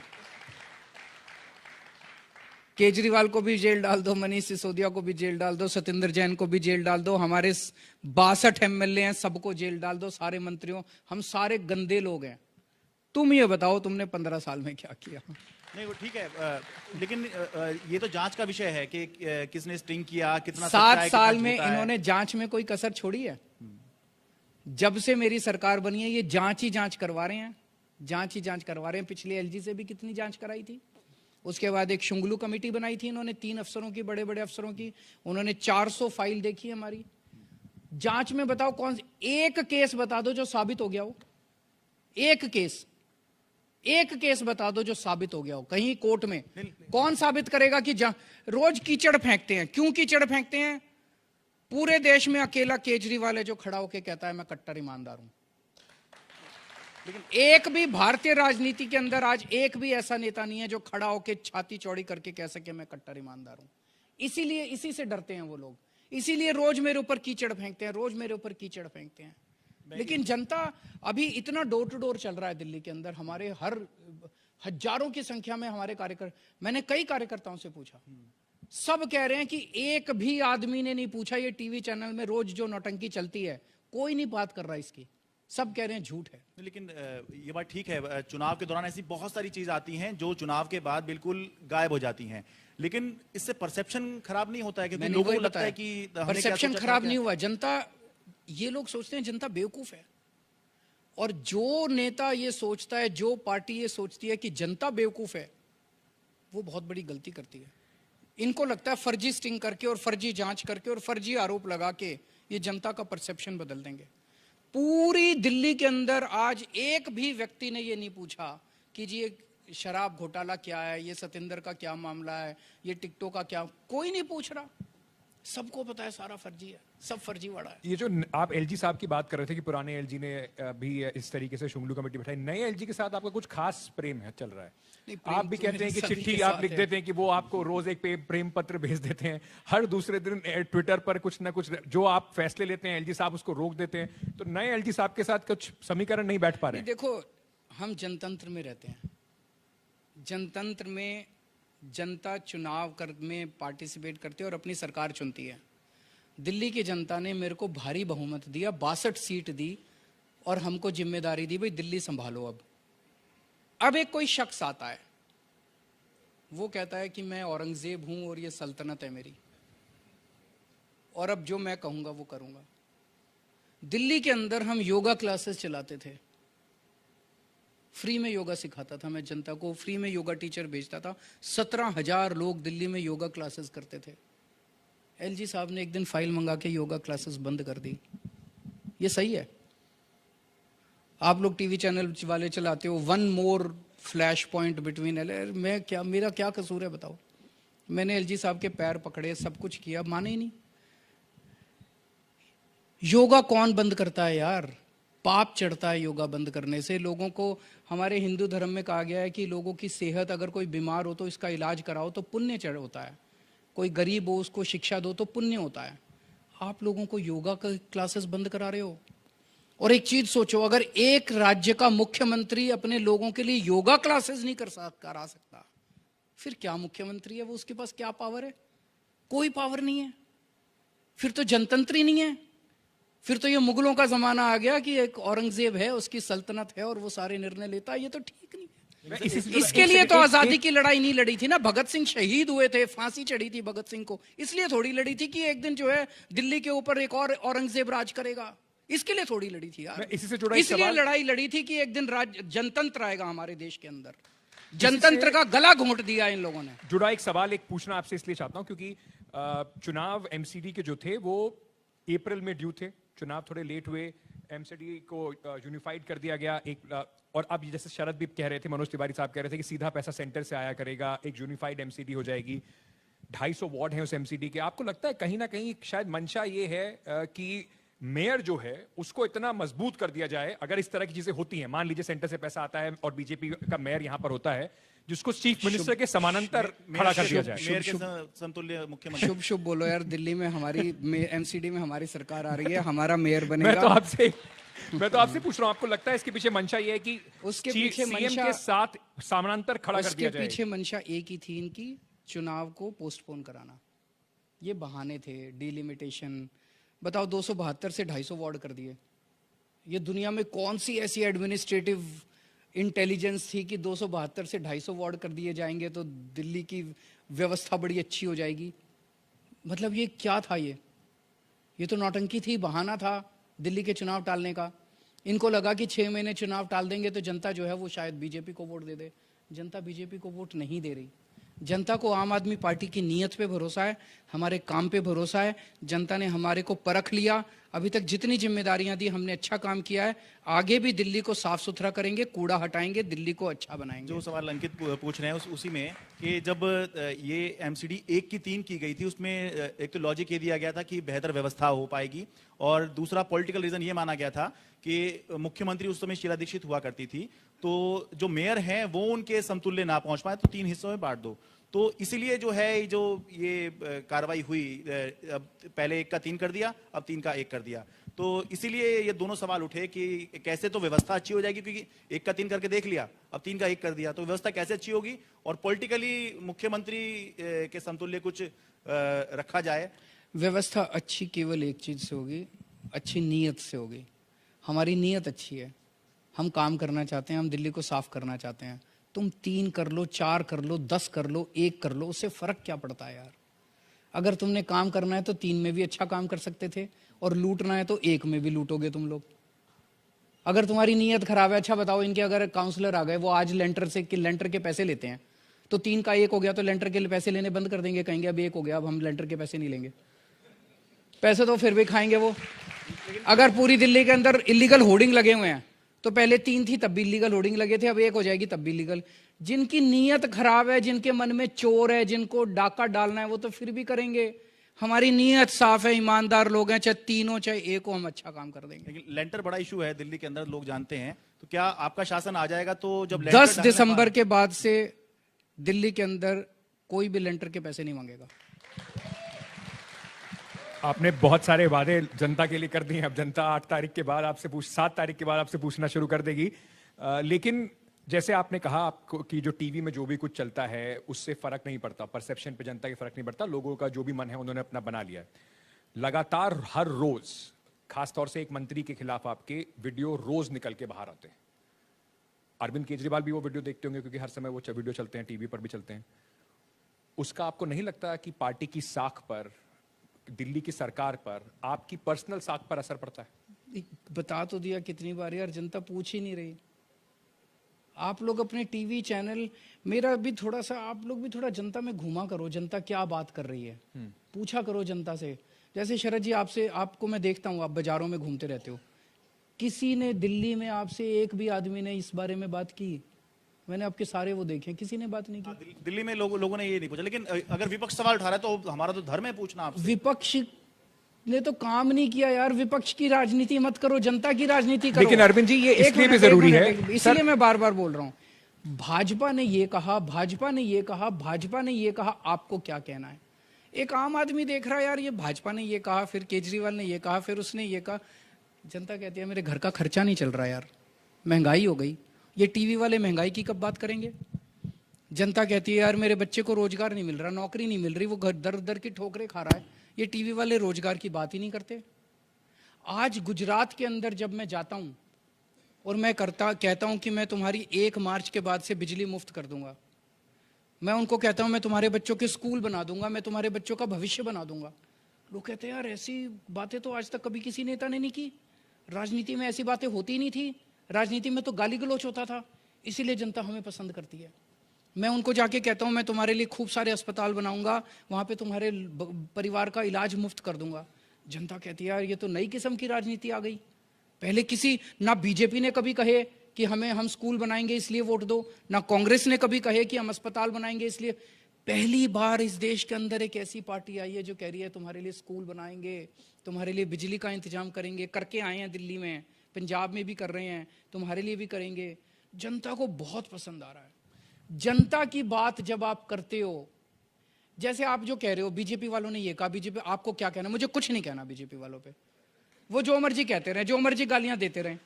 केजरीवाल को भी जेल डाल दो, मनीष सिसोदिया को भी जेल डाल दो, सत्येंद्र जैन को भी जेल डाल दो, हमारे 62 एमएलए हैं, सबको जेल डाल दो, सारे मंत्रियों, हम सारे गंदे लोग हैं। तुम ये बताओ तुमने 15 साल में क्या किया? नहीं, वो ठीक है, लेकिन ये तो जांच का विषय है कि किसने स्टिंग किया, कितना 7 साल में इन्होंने जांच में कोई कसर छोड़ी है? जब से मेरी सरकार बनी है ये जांच ही जांच करवा रहे हैं, जांच ही जांच करवा रहे हैं। पिछले एलजी से भी कितनी जांच कराई थी, उसके बाद एक शुंगलू कमेटी बनाई थी इन्होंने 3 अफसरों की, बड़े बड़े अफसरों की। उन्होंने 400 फाइल देखी हमारी जांच में। बताओ कौन एक केस बता दो जो साबित हो गया हो। एक केस बता दो जो साबित हो गया हो कहीं कोर्ट में। कौन साबित करेगा कि रोज कीचड़ फेंकते हैं। क्यों कीचड़ फेंकते हैं? पूरे देश में अकेला केजरीवाल है जो खड़ा होकर कहता है मैं कट्टर ईमानदार हूं। लेकिन एक भी भारतीय राजनीति के अंदर आज एक भी ऐसा नेता नहीं है जो खड़ा होकर छाती चौड़ी करके कह सके मैं कट्टर ईमानदार हूं। इसीलिए इसी से डरते हैं वो लोग, इसीलिए रोज मेरे ऊपर कीचड़ फेंकते हैं, रोज मेरे ऊपर कीचड़ फेंकते हैं। लेकिन जनता अभी इतना डोर टू डोर चल रहा है दिल्ली के अंदर, हमारे हर हजारों की संख्या में हमारे कार्यकर्ता, मैंने कई कार्यकर्ताओं से पूछा, सब कह रहे हैं कि एक भी आदमी ने नहीं पूछा। ये टीवी चैनल में रोज जो नौटंकी चलती है कोई नहीं बात कर रहा इसकी, सब कह रहे हैं झूठ है। लेकिन ये बात ठीक है, चुनाव के दौरान ऐसी बहुत सारी चीज आती हैं जो चुनाव के बाद बिल्कुल गायब हो जाती हैं, लेकिन इससे परसेप्शन खराब नहीं होता है? क्योंकि लोगों को लगता है कि परसेप्शन खराब नहीं हुआ। जनता, ये लोग सोचते हैं जनता बेवकूफ है, और जो नेता ये सोचता है, जो पार्टी ये सोचती है कि जनता बेवकूफ है, वो बहुत बड़ी गलती करती है। इनको लगता है फर्जी स्टिंग करके और फर्जी जांच करके और फर्जी आरोप लगा के ये जनता का परसेप्शन बदल देंगे। पूरी दिल्ली के अंदर आज एक भी व्यक्ति ने ये नहीं पूछा कि जी ये शराब घोटाला क्या है, ये सतेंद्र का क्या मामला है, ये टिकटों का क्या, कोई नहीं पूछ रहा। सबको पता है सारा फर्जी है, सब फर्जीवाड़ा है। ये जो आप एलजी साहब की बात कर रहे थे कि पुराने एलजी ने भी इस तरीके से शुंगलू कमेटी बैठाई, नए एलजी के साथ आपका कुछ खास प्रेम है, चल रहा है? आप भी कहते हैं कि चिट्ठी आप लिख देते हैं कि वो आपको रोज एक प्रेम पत्र भेज देते हैं, हर दूसरे दिन ट्विटर पर कुछ ना कुछ जो आप फैसले लेते हैं एलजी साहब उसको रोक देते हैं, तो नए एलजी साहब के साथ कुछ समीकरण नहीं बैठ पा रहे? देखो, हम जनतंत्र में रहते हैं, जनतंत्र में जनता चुनाव में पार्टिसिपेट करती है और अपनी सरकार चुनती है। दिल्ली की जनता ने मेरे को भारी बहुमत दिया, 62 सीट दी और हमको जिम्मेदारी दी, भाई दिल्ली संभालो। अब एक कोई शख्स आता है, वो कहता है कि मैं औरंगजेब हूं और ये सल्तनत है मेरी, और अब जो मैं कहूंगा वो करूंगा। दिल्ली के अंदर हम योगा क्लासेस चलाते थे, फ्री में योगा सिखाता था मैं जनता को, फ्री में योगा टीचर भेजता था। 17,000 लोग दिल्ली में योगा क्लासेस करते थे। एलजी साहब ने एक दिन फाइल मंगा के योगा क्लासेस बंद कर दी। ये सही है? आप लोग टीवी चैनल वाले चलाते हो, 1 मोर फ्लैश पॉइंट बिटवीन मैं क्या, मेरा क्या कसूर है बताओ? मैंने एलजी साहब के पैर पकड़े, सब कुछ किया, माने ही नहीं। योगा कौन बंद करता है यार? पाप चढ़ता है योगा बंद करने से। लोगों को, हमारे हिंदू धर्म में कहा गया है कि लोगों की सेहत, अगर कोई बीमार हो तो इसका इलाज कराओ तो पुण्य चढ़ होता है, कोई गरीब हो उसको शिक्षा दो तो पुण्य होता है। आप लोगों को योगा का क्लासेस बंद करा रहे हो। और एक चीज सोचो, अगर एक राज्य का मुख्यमंत्री अपने लोगों के लिए योगा क्लासेस नहीं करा सकता, फिर क्या मुख्यमंत्री है वो? उसके पास क्या पावर है? कोई पावर नहीं है। फिर तो जनतंत्र ही नहीं है, फिर तो ये मुगलों का जमाना आ गया कि एक औरंगजेब है, उसकी सल्तनत है और वो सारे निर्णय लेता है। ये तो ठीक नहीं है। इसके लिए तो आजादी की लड़ाई नहीं लड़ी थी ना। भगत सिंह शहीद हुए थे, फांसी चढ़ी थी भगत सिंह को, इसलिए थोड़ी लड़ी थी कि एक दिन जो है दिल्ली के ऊपर एक और औरंगजेब राज करेगा, इसके लिए थोड़ी लड़ी थी यार। इसी से जुड़ा इसलिए लड़ाई लड़ी थी कि एक दिन जनतंत्र आएगा हमारे देश के अंदर। जनतंत्र का गला घोंट दिया इन लोगों ने। जुड़ा एक सवाल एक पूछना आपसे इसलिए चाहता हूं क्योंकि चुनाव एमसीडी के जो थे वो अप्रैल में ड्यू थे, चुनाव थोड़े लेट हुए, एमसीडी को यूनिफाइड कर दिया गया और अब जैसे शरद भी कह रहे थे, मनोज तिवारी साहब कह रहे थे कि सीधा पैसा सेंटर से आया करेगा, एक यूनिफाइड एमसीडी हो जाएगी। 250 वार्ड हैं उस एमसीडी के। आपको लगता है कहीं ना कहीं शायद मंशा ये है कि मेयर जो है उसको इतना मजबूत कर दिया जाए, अगर इस तरह की चीजें होती हैं, मान लीजिए सेंटर से पैसा आता है और बीजेपी का मेयर यहां पर होता है, जिसको चीफ मिनिस्टर के समानांतर खड़ा कर दिया जाए। मेयर के समतुल्य मुख्यमंत्री। शुभ शुभ बोलो यार। दिल्ली में हमारी एमसीडी में हमारी सरकार आ रही है, हमारा मेयर बनेगा। मैं तो आपसे पूछ रहा हूं, आपको लगता है इसके पीछे मंशा ये है कि उसके पीछे सीएम के साथ समानांतर खड़ा कर दिया जाए? उसके पीछे मंशा एक ही थी इनकी, चुनाव को पोस्टपोन कराना। ये बहाने थे, डिलिमिटेशन। बताओ 272 से 250 वार्ड कर दिए। ये दुनिया में कौन सी ऐसी एडमिनिस्ट्रेटिव इंटेलिजेंस थी कि 272 से 250 वार्ड कर दिए जाएंगे तो दिल्ली की व्यवस्था बड़ी अच्छी हो जाएगी? मतलब ये क्या था? ये तो नौटंकी थी, बहाना था दिल्ली के चुनाव टालने का। इनको लगा कि 6 महीने चुनाव टाल देंगे तो जनता जो है वो शायद बीजेपी को वोट दे दे। जनता बीजेपी को वोट नहीं दे रही। जनता को आम आदमी पार्टी की नीयत पे भरोसा है, हमारे काम पे भरोसा है। जनता ने हमारे को परख लिया। अभी तक जितनी जिम्मेदारियां दी हमने अच्छा काम किया है। आगे भी दिल्ली को साफ सुथरा करेंगे, कूड़ा हटाएंगे, दिल्ली को अच्छा बनाएंगे। जो सवाल अंकित पूछ रहे हैं उसी में कि जब ये एमसीडी 1 की 3 की गई थी, उसमें एक तो लॉजिक ये दिया गया था कि बेहतर व्यवस्था हो पाएगी, और दूसरा पॉलिटिकल रीजन ये माना गया था कि मुख्यमंत्री उस समय शीला दीक्षित हुआ करती थी, तो जो मेयर हैं वो उनके समतुल्य ना पहुंच पाए तो 3 हिस्सों में बांट दो। तो इसीलिए जो है जो ये कार्रवाई हुई, अब पहले 1 का 3 कर दिया, अब 3 का 1 कर दिया। तो इसीलिए ये दोनों सवाल उठे कि कैसे तो व्यवस्था अच्छी हो जाएगी, क्योंकि 1 का 3 करके देख लिया, अब 3 का 1 कर दिया, तो व्यवस्था कैसे अच्छी होगी, और पॉलिटिकली मुख्यमंत्री के समतुल्य कुछ रखा जाए। व्यवस्था अच्छी केवल एक चीज से होगी, अच्छी नीयत से होगी। हमारी नीयत अच्छी है, हम काम करना चाहते हैं, हम दिल्ली को साफ करना चाहते हैं। तुम 3 कर लो, 4 कर लो, 10 कर लो, 1 कर लो, उससे फर्क क्या पड़ता है यार। अगर तुमने काम करना है तो 3 में भी अच्छा काम कर सकते थे, और लूटना है तो 1 में भी लूटोगे तुम लोग। अगर तुम्हारी नीयत खराब है, अच्छा बताओ, इनके अगर काउंसलर आ गए, वो आज लेंटर के पैसे लेते हैं, तो 3 का 1 हो गया तो लेंटर के पैसे लेने बंद कर देंगे, कहेंगे अब 1 हो गया, अब हम लेंटर के पैसे नहीं लेंगे। पैसे तो फिर भी खाएंगे वो। अगर पूरी दिल्ली के अंदर इलीगल होर्डिंग लगे हुए हैं, तो पहले 3 थी तब भी इलीगल होर्डिंग लगे थे, अब 1 हो जाएगी तब भी इलीगल। जिनकी नीयत खराब है, जिनके मन में चोर है, जिनको डाका डालना है, वो तो फिर भी करेंगे। हमारी नीयत साफ है, ईमानदार लोग हैं, चाहे 3 हो चाहे 1 हो, हम अच्छा काम कर देंगे। लेकिन लेंटर बड़ा इशू है दिल्ली के अंदर, लोग जानते हैं, तो क्या आपका शासन आ जाएगा तो जब 10 दिसंबर के बाद से दिल्ली के अंदर कोई भी लेंटर के पैसे नहीं मांगेगा। आपने बहुत सारे वादे जनता के लिए कर दिए हैं। अब जनता 8 तारीख के बाद आपसे 7 तारीख के बाद आपसे पूछना शुरू कर देगी। लेकिन जैसे आपने कहा आपको कि जो टीवी में जो भी कुछ चलता है उससे फर्क नहीं पड़ता, परसेप्शन पे जनता के फर्क नहीं पड़ता, लोगों का जो भी मन है उन्होंने अपना बना लिया है। लगातार हर रोज, खासतौर से एक मंत्री के खिलाफ आपके वीडियो रोज निकल के बाहर आते हैं। अरविंद केजरीवाल भी वो वीडियो देखते होंगे, क्योंकि हर समय वो वीडियो चलते हैं, टीवी पर भी चलते हैं। उसका आपको नहीं लगता कि पार्टी की साख पर, दिल्ली की सरकार पर, आपकी पर्सनल साख पर असर पड़ता है? बता तो दिया कितनी बार यार, जनता पूछ ही नहीं रही। आप लोग अपने टीवी चैनल, मेरा भी थोड़ा सा, आप लोग भी थोड़ा जनता में घुमा करो, जनता क्या बात कर रही है पूछा करो जनता से। जैसे शरद जी, आपको मैं देखता हूँ, आप बाजारों में घूमते रहते हो, किसी ने दिल्ली में आपसे एक भी आदमी ने इस बारे में बात की? मैंने आपके सारे वो देखे, किसी ने बात नहीं की। दिल्ली में लोगों ने ये नहीं पूछा, लेकिन अगर विपक्ष सवाल उठा रहा है तो हमारा तो धर्म है पूछना आपसे। विपक्ष ने तो काम नहीं किया यार। विपक्ष की राजनीति मत करो, जनता की राजनीति करो। लेकिन अरविंद जी, ये इसलिए भी जरूरी है, इसलिए मैं बार बार बोल रहा हूं, भाजपा ने ये कहा, भाजपा ने ये कहा, भाजपा ने ये कहा, आपको क्या कहना है? एक आम आदमी देख रहा है यार, ये भाजपा ने ये कहा, फिर केजरीवाल ने ये कहा, फिर उसने ये कहा। जनता कहती है मेरे घर का खर्चा नहीं चल रहा यार, महंगाई हो गई। ये टीवी वाले महंगाई की कब बात करेंगे? जनता कहती है यार मेरे बच्चे को रोजगार नहीं मिल रहा, नौकरी नहीं मिल रही, वो घर दर दर की ठोकरें खा रहा है। ये टीवी वाले रोजगार की बात ही नहीं करते। आज गुजरात के अंदर जब मैं जाता हूं और मैं कहता हूं कि मैं तुम्हारी 1 मार्च के बाद से बिजली मुफ्त कर दूंगा, मैं उनको कहता हूं मैं तुम्हारे बच्चों के स्कूल बना दूंगा, मैं तुम्हारे बच्चों का भविष्य बना दूंगा, लोग कहते हैं यार ऐसी बातें तो आज तक कभी किसी नेता ने नहीं की, राजनीति में ऐसी बातें होती नहीं थी, राजनीति में तो गाली गलौच होता था, इसीलिए जनता हमें पसंद करती है। मैं उनको जाके कहता हूं मैं तुम्हारे लिए खूब सारे अस्पताल बनाऊंगा, वहां पे तुम्हारे परिवार का इलाज मुफ्त कर दूंगा। जनता कहती है यार ये तो नई किस्म की राजनीति आ गई। पहले किसी, ना बीजेपी ने कभी कहे कि हम स्कूल बनाएंगे इसलिए वोट दो, ना कांग्रेस ने कभी कहे कि हम अस्पताल बनाएंगे इसलिए। पहली बार इस देश के अंदर एक ऐसी पार्टी आई है जो कह रही है तुम्हारे लिए स्कूल बनाएंगे, तुम्हारे लिए बिजली का इंतजाम करेंगे, करके आए हैं दिल्ली में, पंजाब में भी कर रहे हैं, तुम्हारे लिए भी करेंगे। जनता को बहुत पसंद आ रहा है। जनता की बात जब आप करते हो, जैसे आप जो कह रहे हो बीजेपी वालों ने ये कहा, बीजेपी, आपको क्या कहना? मुझे कुछ नहीं कहना बीजेपी वालों पे, वो जो मर्जी कहते रहे, जो मर्जी गालियां देते रहे।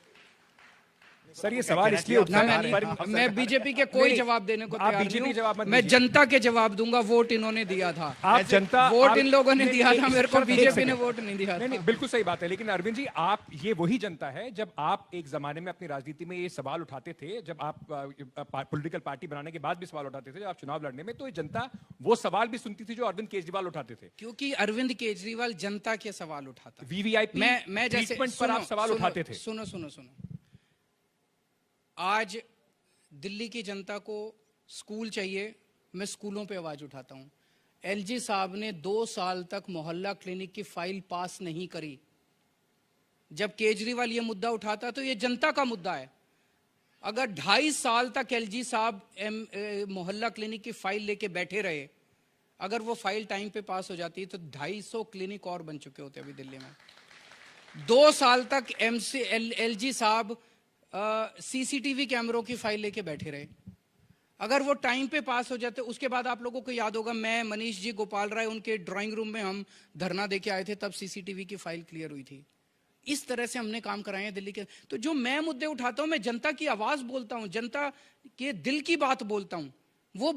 सर ये सवाल इसलिए उठा है, मैं बीजेपी के कोई जवाब देने को तैयार नहीं हूं, मैं जनता के जवाब दूंगा। वोट इन्होंने दिया था, आप जनता, वोट इन लोगों ने दिया था, मेरे को बीजेपी ने वोट नहीं दिया था। नहीं, बिल्कुल सही बात है। लेकिन अरविंद जी, आप ये वही जनता है जब आप एक जमाने में अपनी राजनीति में ये सवाल उठाते थे, जब आप पॉलिटिकल पार्टी बनाने के बाद भी सवाल उठाते थे, जब आप चुनाव लड़ने में, तो ये जनता वो सवाल भी सुनती थी जो अरविंद केजरीवाल उठाते थे, क्योंकि अरविंद केजरीवाल जनता के सवाल उठाता। वीवीआईपी मैं जैसे पर आप सवाल उठाते थे। सुनो, आज दिल्ली की जनता को स्कूल चाहिए, मैं स्कूलों पे आवाज उठाता हूं। एलजी साहब ने 2 साल तक मोहल्ला क्लिनिक की फाइल पास नहीं करी। जब केजरीवाल ये मुद्दा उठाता तो ये जनता का मुद्दा है। अगर 2.5 साल तक एलजी साहब मोहल्ला क्लिनिक की फाइल लेके बैठे रहे, अगर वो फाइल टाइम पे पास हो जाती तो 250 क्लिनिक और बन चुके होते अभी दिल्ली में। 2 साल तक एलजी साहब सीसीटीवी कैमरों की फाइल लेके बैठे रहे। अगर वो टाइम पे पास हो जाते, उसके बाद आप लोगों को याद होगा, मैं, मनीष जी, गोपाल राय, उनके ड्राइंग रूम में हम धरना देके आए थे, तब सीसीटीवी की फाइल क्लियर हुई थी। इस तरह से हमने काम कराए हैं दिल्ली के। तो जो मैं मुद्दे उठाता हूं, मैं जनता की आवाज बोलता हूं, जनता के दिल की बात बोलता हूं। वो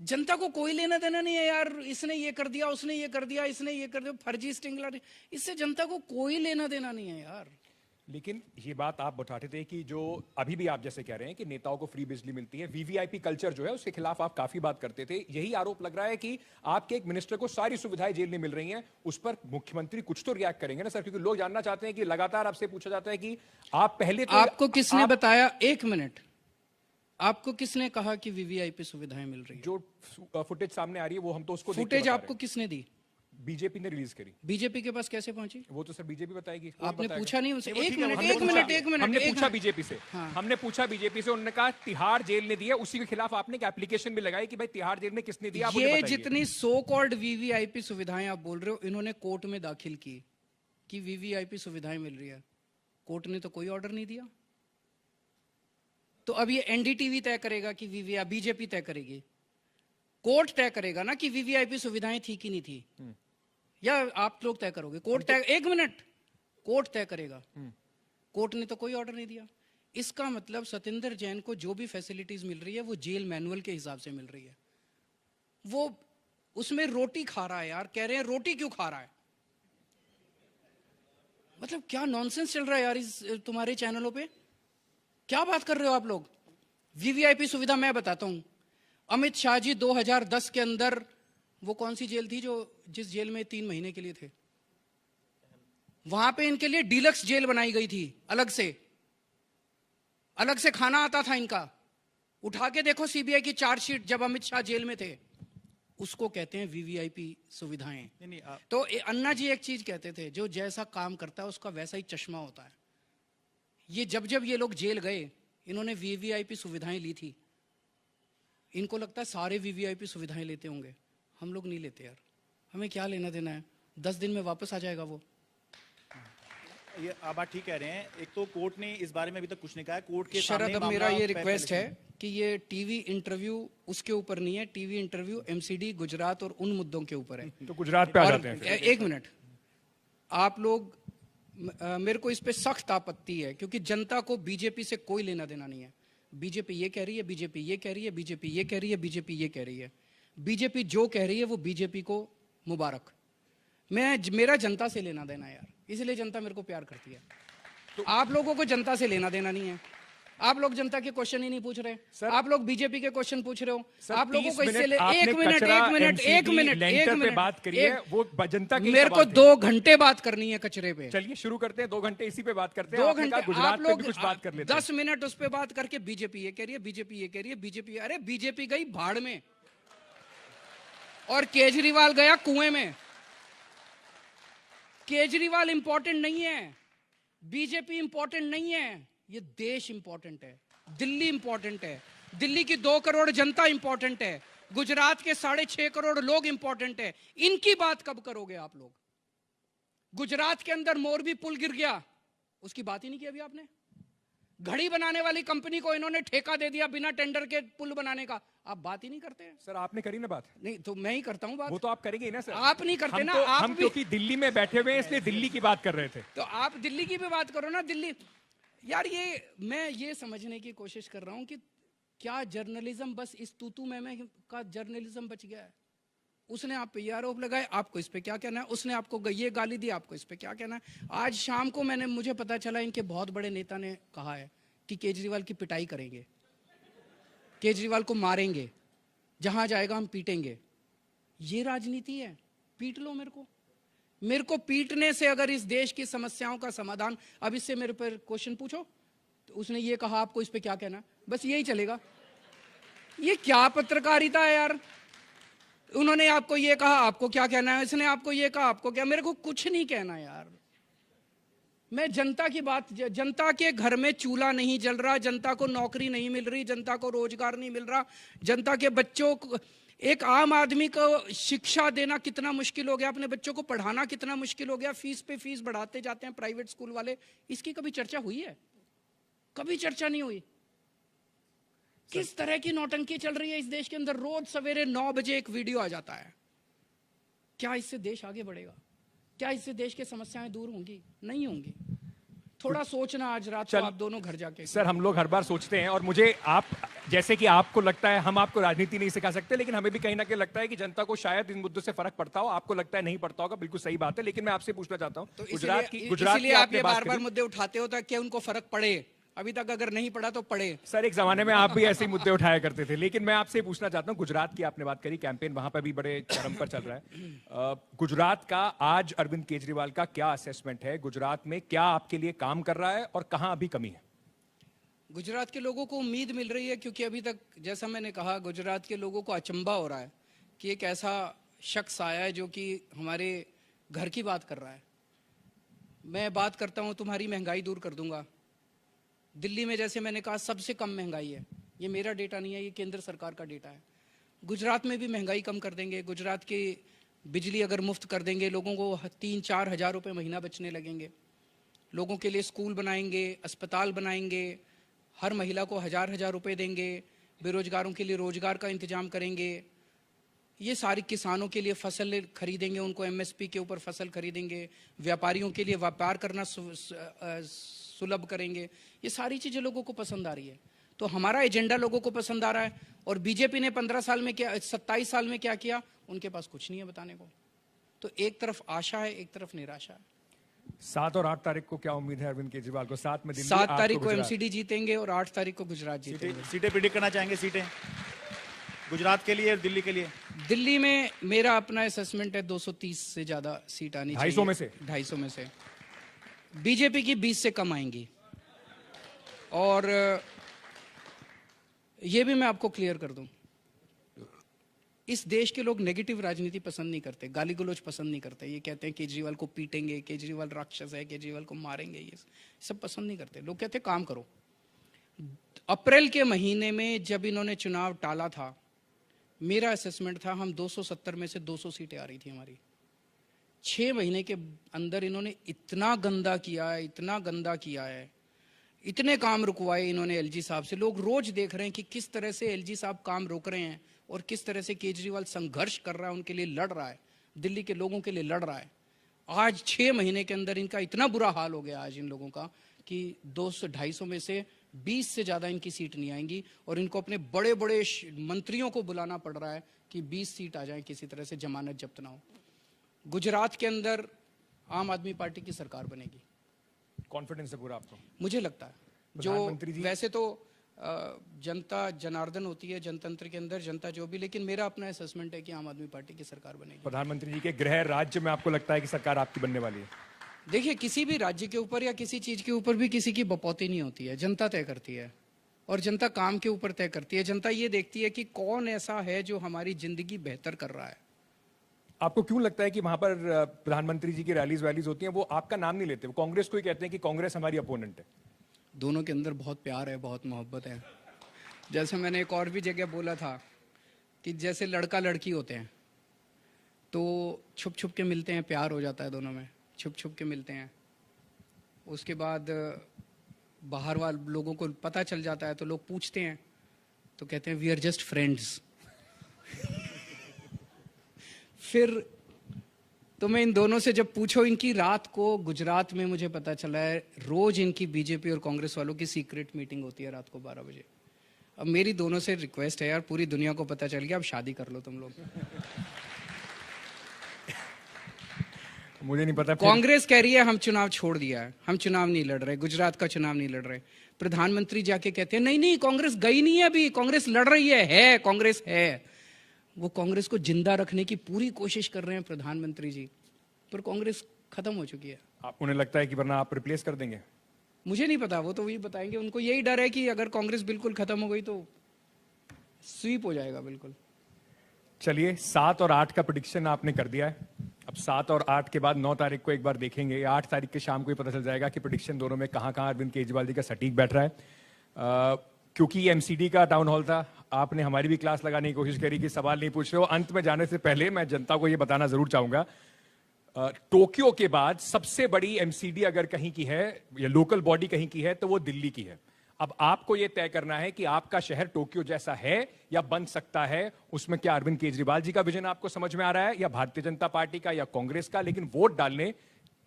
जनता को कोई लेना देना नहीं है यार, इसने ये कर दिया, उसने ये कर दिया, इसने ये कर दिया, फर्जी स्टिंग, इससे जनता को कोई लेना देना नहीं है यार। लेकिन ये बात आप बताते थे कि जो अभी भी आप जैसे कह रहे हैं कि नेताओं को फ्री बिजली मिलती है, वीवीआईपी कल्चर जो है उसके खिलाफ आप काफी बात करते थे। यही आरोप लग रहा है कि आपके एक मिनिस्टर को सारी सुविधाएं जेल में मिल रही हैं। उस पर मुख्यमंत्री कुछ तो रिएक्ट करेंगे ना सर, क्योंकि लोग जानना चाहते हैं कि लगातार आपसे पूछा जाता है कि आप पहले तो आपको किसने बताया, 1 मिनट, आपको किसने कहा कि वीवीआईपी सुविधाएं मिल रही है? जो फुटेज सामने आ रही है वो हम तो उसको फुटेज आपको किसने दी? बीजेपी ने रिलीज करी। बीजेपी के पास कैसे पहुंची? वो तो सर बीजेपी बताएगी। आपने पूछा नहीं उनसे? नहीं, एक ठीक है, मिनट हमने एक पूछा। मिनट एक मिनट हमने एक पूछा मिनट। बीजेपी से। हाँ। हमने पूछा बीजेपी से, उन्होंने कहा तिहाड़ जेल ने दिया, उसी के खिलाफ आपने एक एप्लीकेशन भी लगाई कि भाई तिहाड़ जेल में किसने दिया, आप मुझे ये बताइए। जितनी सो कॉल्ड वीवीआईपी सुविधाएं आप बोल रहे हो, इन्होंने कोर्ट में दाखिल की कि वीवीआईपी सुविधाएं मिल रही है। कोर्ट ने तो कोई ऑर्डर नहीं दिया। तो अब ये एनडीटीवी तय करेगा कि बीजेपी तय करेगी? कोर्ट तय करेगा ना कि वीवीआईपी सुविधाएं थी कि नहीं थी, या आप लोग तय करोगे? कोर्ट तय, 1 मिनट, कोर्ट तय करेगा। कोर्ट ने तो कोई ऑर्डर नहीं दिया। इसका मतलब सतेंद्र जैन को जो भी फैसिलिटीज मिल रही है वो जेल मैनुअल के हिसाब से मिल रही है। वो उसमें रोटी खा रहा है यार, कह रहे हैं रोटी क्यों खा रहा है? मतलब क्या नॉनसेंस चल रहा है यार इस तुम्हारे चैनलों पे? क्या बात कर रहे हो आप लोग? वीवीआईपी सुविधा मैं बताता हूं। अमित शाह जी 2010 के अंदर, वो कौन सी जेल थी जो जिस जेल में 3 महीने के लिए थे, वहां पे इनके लिए डीलक्स जेल बनाई गई थी। अलग से खाना आता था इनका। उठा के देखो सीबीआई की चार्जशीट, जब अमित शाह जेल में थे। उसको कहते हैं वीवीआईपी सुविधाएं। तो अन्ना जी एक चीज कहते थे, जो जैसा काम करता है उसका वैसा ही चश्मा होता है। ये जब ये लोग जेल गए, इन्होंने वीवीआईपी सुविधाएं ली थी। इनको लगता है सारे वीवीआईपी सुविधाएं लेते होंगे। हम लोग नहीं लेते यार, हमें क्या लेना देना है? 10 दिन में वापस आ जाएगा वो। ये आप बात ठीक कह रहे हैं। एक तो कोर्ट ने इस बारे में अभी तक कुछ नहीं कहा है। कोर्ट के शरद, सामने अब मेरा मामला ये रिक्वेस्ट पहले है कि ये टीवी इंटरव्यू उसके ऊपर नहीं है। टीवी इंटरव्यू एमसीडी, गुजरात और उन मुद्दों के ऊपर है। तो गुजरात पे आ और जाते हैं फिर। 1 मिनट, आप लोग, मेरे को इस पे सख्त आपत्ति है, क्योंकि जनता को बीजेपी से कोई लेना देना नहीं है। बीजेपी ये कह रही है, बीजेपी ये कह रही है, बीजेपी ये कह रही है, बीजेपी ये कह रही है। बीजेपी जो कह रही है वो बीजेपी को मुबारक। मेरा जनता से लेना देना है यार, इसलिए जनता मेरे को प्यार करती है। तो आप लोगों को जनता से लेना देना नहीं है। आप लोग जनता के क्वेश्चन ही नहीं पूछ रहे सर। आप लोग बीजेपी के क्वेश्चन पूछ रहे हो। आप लोगों को इससे ले 1 मिनट बात करिए, वो जनता की मेरे को 2 घंटे बात करनी है कचरे पे। चलिए शुरू करते हैं, 2 घंटे इसी पे बात करते हैं। 2 घंटे गुजरात आप पे लोग भी कुछ बात कर लेते हैं। 10 मिनट उस पे बात करके बीजेपी ये कह रही है, बीजेपी ये कह रही है, बीजेपी, अरे बीजेपी गई भाड़ में और केजरीवाल गया कुएं में। केजरीवाल इंपॉर्टेंट नहीं है, बीजेपी इंपॉर्टेंट नहीं है, ये देश इंपॉर्टेंट है, दिल्ली इंपॉर्टेंट है, दिल्ली की 2 करोड़ जनता इंपॉर्टेंट है, गुजरात के 6.5 करोड़ लोग इंपॉर्टेंट है। इनकी बात कब करोगे आप लोग? गुजरात के अंदर मोरबी पुल गिर गया, उसकी बात ही नहीं की अभी आपने। घड़ी बनाने वाली कंपनी को इन्होंने ठेका दे दिया बिना टेंडर के पुल बनाने का, आप बात ही नहीं करते हैं। सर आपने करी ना बात? नहीं तो मैं ही करता हूं बात। वो तो आप करेंगे ना सर। आप नहीं करते ना। हम क्योंकि दिल्ली में बैठे हुए हैं इसलिए दिल्ली की बात कर रहे थे। तो आप दिल्ली की भी बात करो ना। दिल्ली यार, मैं ये समझने की कोशिश कर रहा हूं कि क्या जर्नलिज्म बस इस तूतू में का जर्नलिज्म बच गया है? उसने आप पे ये आरोप लगाए, आपको इस पे क्या कहना है? उसने आपको ये गाली दी, आपको इस पे क्या कहना है? आज शाम को मुझे पता चला इनके बहुत बड़े नेता ने कहा है कि केजरीवाल की पिटाई करेंगे, केजरीवाल को मारेंगे, जहां जाएगा हम पीटेंगे। ये राजनीति है? पीट लो मेरे को पीटने से अगर इस देश की समस्याओं का समाधान, अब इससे मेरे पर क्वेश्चन पूछो तो उसने ये कहा, आपको इस पे क्या कहना है? बस यही चलेगा। ये क्या पत्रकारिता है यार? उन्होंने आपको ये कहा, आपको क्या कहना है? इसने आपको ये कहा, आपको क्या? मेरे को कुछ नहीं कहना यार। मैं जनता की बात, जनता के घर में चूल्हा नहीं जल रहा, जनता को नौकरी नहीं मिल रही, जनता को रोजगार नहीं मिल रहा, जनता के बच्चों को, एक आम आदमी को शिक्षा देना कितना मुश्किल हो गया, अपने बच्चों को पढ़ाना कितना मुश्किल हो गया, फीस पे फीस बढ़ाते जाते हैं प्राइवेट स्कूल वाले। इसकी कभी चर्चा हुई है? कभी चर्चा नहीं हुई। किस तरह की नौटंकी चल रही है इस देश के अंदर? रोज सवेरे 9 बजे एक वीडियो आ जाता है। क्या इससे देश आगे बढ़ेगा? क्या इससे देश की समस्याएं दूर होंगी? नहीं होंगी। थोड़ा सोचना आज रात को आप दोनों घर जाके। सर, हम लोग हर बार सोचते हैं, और मुझे आप, जैसे कि आपको लगता है हम आपको राजनीति नहीं सिखा सकते, लेकिन हमें भी कहीं ना कहीं लगता है कि जनता को शायद इन मुद्दों से फर्क पड़ता हो। आपको लगता है नहीं पड़ता होगा, बिल्कुल सही बात है। लेकिन मैं आपसे पूछना चाहता हूँ, तो गुजरात की आप ये बात बार बार करी। मुद्दे उठाते हो ताकि उनको फर्क पड़े। अभी तक अगर नहीं पड़ा तो पड़े। सर, एक जमाने में आप भी ऐसे ही मुद्दे उठाया करते थे, लेकिन मैं आपसे पूछना चाहता हूं, गुजरात की आपने बात करी, कैंपेन वहां पर भी बड़े चरम पर चल रहा है। गुजरात का आज अरविंद केजरीवाल का क्या असेसमेंट है? गुजरात में क्या आपके लिए काम कर रहा है और कहां अभी कमी है? गुजरात के लोगों को उम्मीद मिल रही है, क्योंकि अभी तक जैसा मैंने कहा, गुजरात के लोगों को अचंभा हो रहा है कि एक ऐसा शख्स आया है जो कि हमारे घर की बात कर रहा है। मैं बात करता हूं, तुम्हारी महंगाई दूर कर दूंगा। दिल्ली में, जैसे मैंने कहा, सबसे कम महंगाई है। ये मेरा डेटा नहीं है, ये केंद्र सरकार का डेटा है। गुजरात में भी महंगाई कम कर देंगे। गुजरात की बिजली अगर मुफ्त कर देंगे, लोगों को 3-4 हज़ार रुपये महीना बचने लगेंगे। लोगों के लिए स्कूल बनाएंगे, अस्पताल बनाएंगे, हर महिला को 1000-1000 रुपये देंगे, बेरोजगारों के लिए रोजगार का इंतजाम करेंगे। ये सारी किसानों के लिए फसल खरीदेंगे, उनको एमएसपी के ऊपर फसल खरीदेंगे। व्यापारियों के लिए व्यापार करना सुलभ करेंगे। ये सारी चीज़ें लोगों को पसंद आ रही है। तो हमारा एजेंडा लोगों को पसंद आ रहा है। और बीजेपी ने 15 साल में क्या, 27 साल में क्या किया, उनके पास कुछ नहीं है बताने को। तो एक तरफ आशा है, एक तरफ निराशा है। 7 और 8 तारीख को क्या उम्मीद है अरविंद केजरीवाल को? 7 में दिल्ली, 7 8 तारीख को गुजरात। एमसीडी जीतेंगे और 8 तारीख को गुजरात जीतेंगे। सीटें प्रिडिक्ट करना चाहेंगे? सीटें गुजरात के लिए और दिल्ली के लिए? दिल्ली में मेरा अपना असेसमेंट है 230 से ज्यादा सीट आनी चाहिए। 250 में से? 250 में से। बीजेपी की 20 से कम आएंगी। और ये भी मैं आपको क्लियर कर दूं, इस देश के लोग नेगेटिव राजनीति पसंद नहीं करते, गाली गलौज पसंद नहीं करते। ये कहते हैं केजरीवाल को पीटेंगे, केजरीवाल राक्षस है, केजरीवाल को मारेंगे, ये सब पसंद नहीं करते। लोग कहते हैं काम करो। अप्रैल के महीने में जब इन्होंने चुनाव टाला था, मेरा असेसमेंट था हम 270 में से 200 सीटें आ रही थी हमारी। 6 महीने के अंदर इन्होंने इतना गंदा किया है, इतना गंदा किया है, इतने काम रुकवाए इन्होंने एलजी साहब से। लोग रोज देख रहे हैं कि किस तरह से एलजी साहब काम रोक रहे हैं और किस तरह से केजरीवाल संघर्ष कर रहा है, उनके लिए लड़ रहा है, दिल्ली के लोगों के लिए लड़ रहा है। आज 6 महीने के अंदर इनका इतना बुरा हाल हो गया आज इन लोगों का कि 200-250 में से 20 से ज़्यादा इनकी सीट नहीं आएंगी। और इनको अपने बड़े बड़े मंत्रियों को बुलाना पड़ रहा है कि 20 सीट आ जाए, किसी तरह से जमानत जब्त ना हो। गुजरात के अंदर आम आदमी पार्टी की सरकार बनेगी। कॉन्फिडेंस है पूरा आपको? मुझे लगता है। जो प्रधानमंत्री जी, वैसे तो जनता जनार्दन होती है जनतंत्र के अंदर, जनता जो भी, लेकिन मेरा अपना असेसमेंट है कि आम आदमी पार्टी की सरकार बनेगी। प्रधानमंत्री जी के गृह राज्य में आपको लगता है कि सरकार आपकी बनने वाली है? देखिए, किसी भी राज्य के ऊपर या किसी चीज के ऊपर भी किसी की बपौती नहीं होती है, जनता तय करती है। और जनता काम के ऊपर तय करती है। जनता ये देखती है कि कौन ऐसा है जो हमारी जिंदगी बेहतर कर रहा है। आपको क्यों लगता है कि वहां पर प्रधानमंत्री जी की रैलीज वैलीज होती हैं, वो आपका नाम नहीं लेते, वो कांग्रेस को ही कहते हैं कि कांग्रेस हमारी अपोनेंट है? दोनों के अंदर बहुत प्यार है, बहुत मोहब्बत है। जैसे मैंने एक और भी जगह बोला था कि जैसे लड़का लड़की होते हैं तो छुप छुप के मिलते हैं, प्यार हो जाता है दोनों में, छुप छुप के मिलते हैं। उसके बाद बाहर वाले लोगों को पता चल जाता है तो लोग पूछते हैं तो कहते हैं वी आर जस्ट फ्रेंड्स। फिर तो मैं इन दोनों से जब पूछो, इनकी रात को गुजरात में मुझे पता चला है रोज इनकी बीजेपी और कांग्रेस वालों की सीक्रेट मीटिंग होती है रात को 12 बजे। अब मेरी दोनों से रिक्वेस्ट है यार, पूरी दुनिया को पता चल गया, अब शादी कर लो तुम लोग। मुझे नहीं पता। कांग्रेस कह रही है हम चुनाव छोड़ दिया है, हम चुनाव नहीं लड़ रहे, गुजरात का चुनाव नहीं लड़ रहे। प्रधानमंत्री जाके कहते हैं नहीं नहीं कांग्रेस गई नहीं है अभी, कांग्रेस लड़ रही है कांग्रेस है। वो कांग्रेस को जिंदा रखने की पूरी कोशिश कर रहे हैं प्रधानमंत्री जी, पर कांग्रेस खत्म हो चुकी है। उन्हें लगता है कि वरना आप रिप्लेस कर देंगे? मुझे नहीं पता, वो तो वही बताएंगे। उनको यही डर है कि अगर कांग्रेस बिल्कुल खत्म हो गई तो स्वीप हो जाएगा बिल्कुल। चलिए 7 और 8 का प्रिडिक्शन आपने कर दिया है। अब 7 और 8 के बाद 9 तारीख को एक बार देखेंगे, 8 तारीख के शाम को ही पता चल जाएगा कि प्रिडिक्शन दोनों में कहां कहां अरविंद केजरीवाल जी का सटीक बैठ रहा है। क्योंकि एमसीडी का टाउन हॉल था, आपने हमारी भी क्लास लगाने की कोशिश करी कि सवाल नहीं पूछ रहे हो। अंत में जाने से पहले मैं जनता को यह बताना जरूर चाहूंगा, टोक्यो के बाद सबसे बड़ी एमसीडी अगर कहीं की है या लोकल बॉडी कहीं की है तो वो दिल्ली की है। अब आपको यह तय करना है कि आपका शहर टोक्यो जैसा है या बन सकता है। उसमें क्या अरविंद केजरीवाल जी का विजन आपको समझ में आ रहा है या भारतीय जनता पार्टी का या कांग्रेस का? लेकिन वोट डालने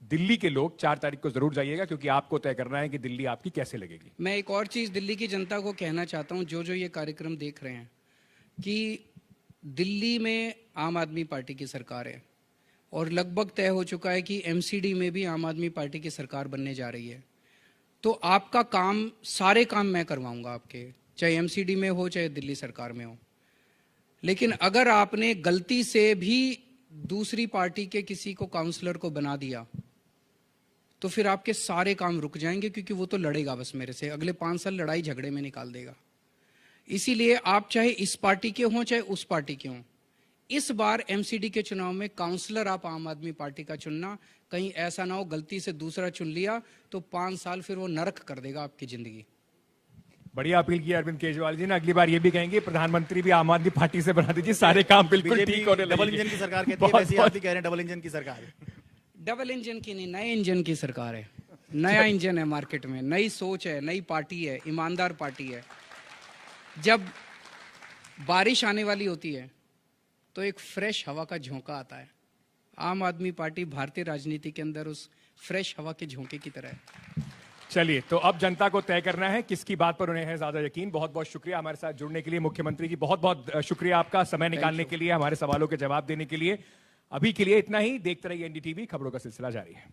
दिल्ली के लोग 4 तारीख को जरूर जाइएगा, क्योंकि आपको तय करना है कि दिल्ली आपकी कैसे लगेगी। मैं एक और चीज दिल्ली की जनता को कहना चाहता हूं, जो ये कार्यक्रम देख रहे हैं, कि दिल्ली में आम आदमी पार्टी की सरकार है और लगभग तय हो चुका है कि एमसीडी में भी आम आदमी पार्टी की सरकार बनने जा रही है। तो आपका काम, सारे काम मैं करवाऊंगा आपके, चाहे एमसीडी में हो चाहे दिल्ली सरकार में हो। लेकिन अगर आपने गलती से भी दूसरी पार्टी के किसी को काउंसलर को बना दिया तो फिर आपके सारे काम रुक जाएंगे, क्योंकि वो तो लड़ेगा बस मेरे से, अगले 5 साल लड़ाई झगड़े में निकाल देगा। इसीलिए आप चाहे इस पार्टी के हों चाहे उस पार्टी के हों, इस बार एमसीडी के चुनाव में काउंसलर आप आम आदमी पार्टी का चुनना। कहीं ऐसा ना हो गलती से दूसरा चुन लिया तो 5 साल फिर वो नरक कर देगा आपकी जिंदगी। बढ़िया अपील की अरविंद केजरीवाल जी ने। अगली बार ये भी कहेंगे प्रधानमंत्री भी आम आदमी पार्टी से बना दीजिए, सारे काम बिल्कुल ठीक होने डबल लगेंगे। इंजन की सरकार कहती है, वैसे ही आप भी कह रहे हैं डबल इंजन की सरकार है। डबल इंजन की नहीं, नए इंजन की सरकार है। नया इंजन है मार्केट में, नई सोच है, नई पार्टी है, ईमानदार पार्टी है। जब बारिश आने वाली होती है तो एक फ्रेश हवा का झोंका आता है। आम आदमी पार्टी भारतीय राजनीति के अंदर उस फ्रेश हवा के झोंके की तरह है। चलिए, तो अब जनता को तय करना है किसकी बात पर उन्हें है ज्यादा यकीन। बहुत बहुत शुक्रिया हमारे साथ जुड़ने के लिए। मुख्यमंत्री जी बहुत बहुत शुक्रिया आपका समय निकालने के लिए, हमारे सवालों के जवाब देने के लिए। अभी के लिए इतना ही। देखते रहिए एनडीटीवी, खबरों का सिलसिला जारी है।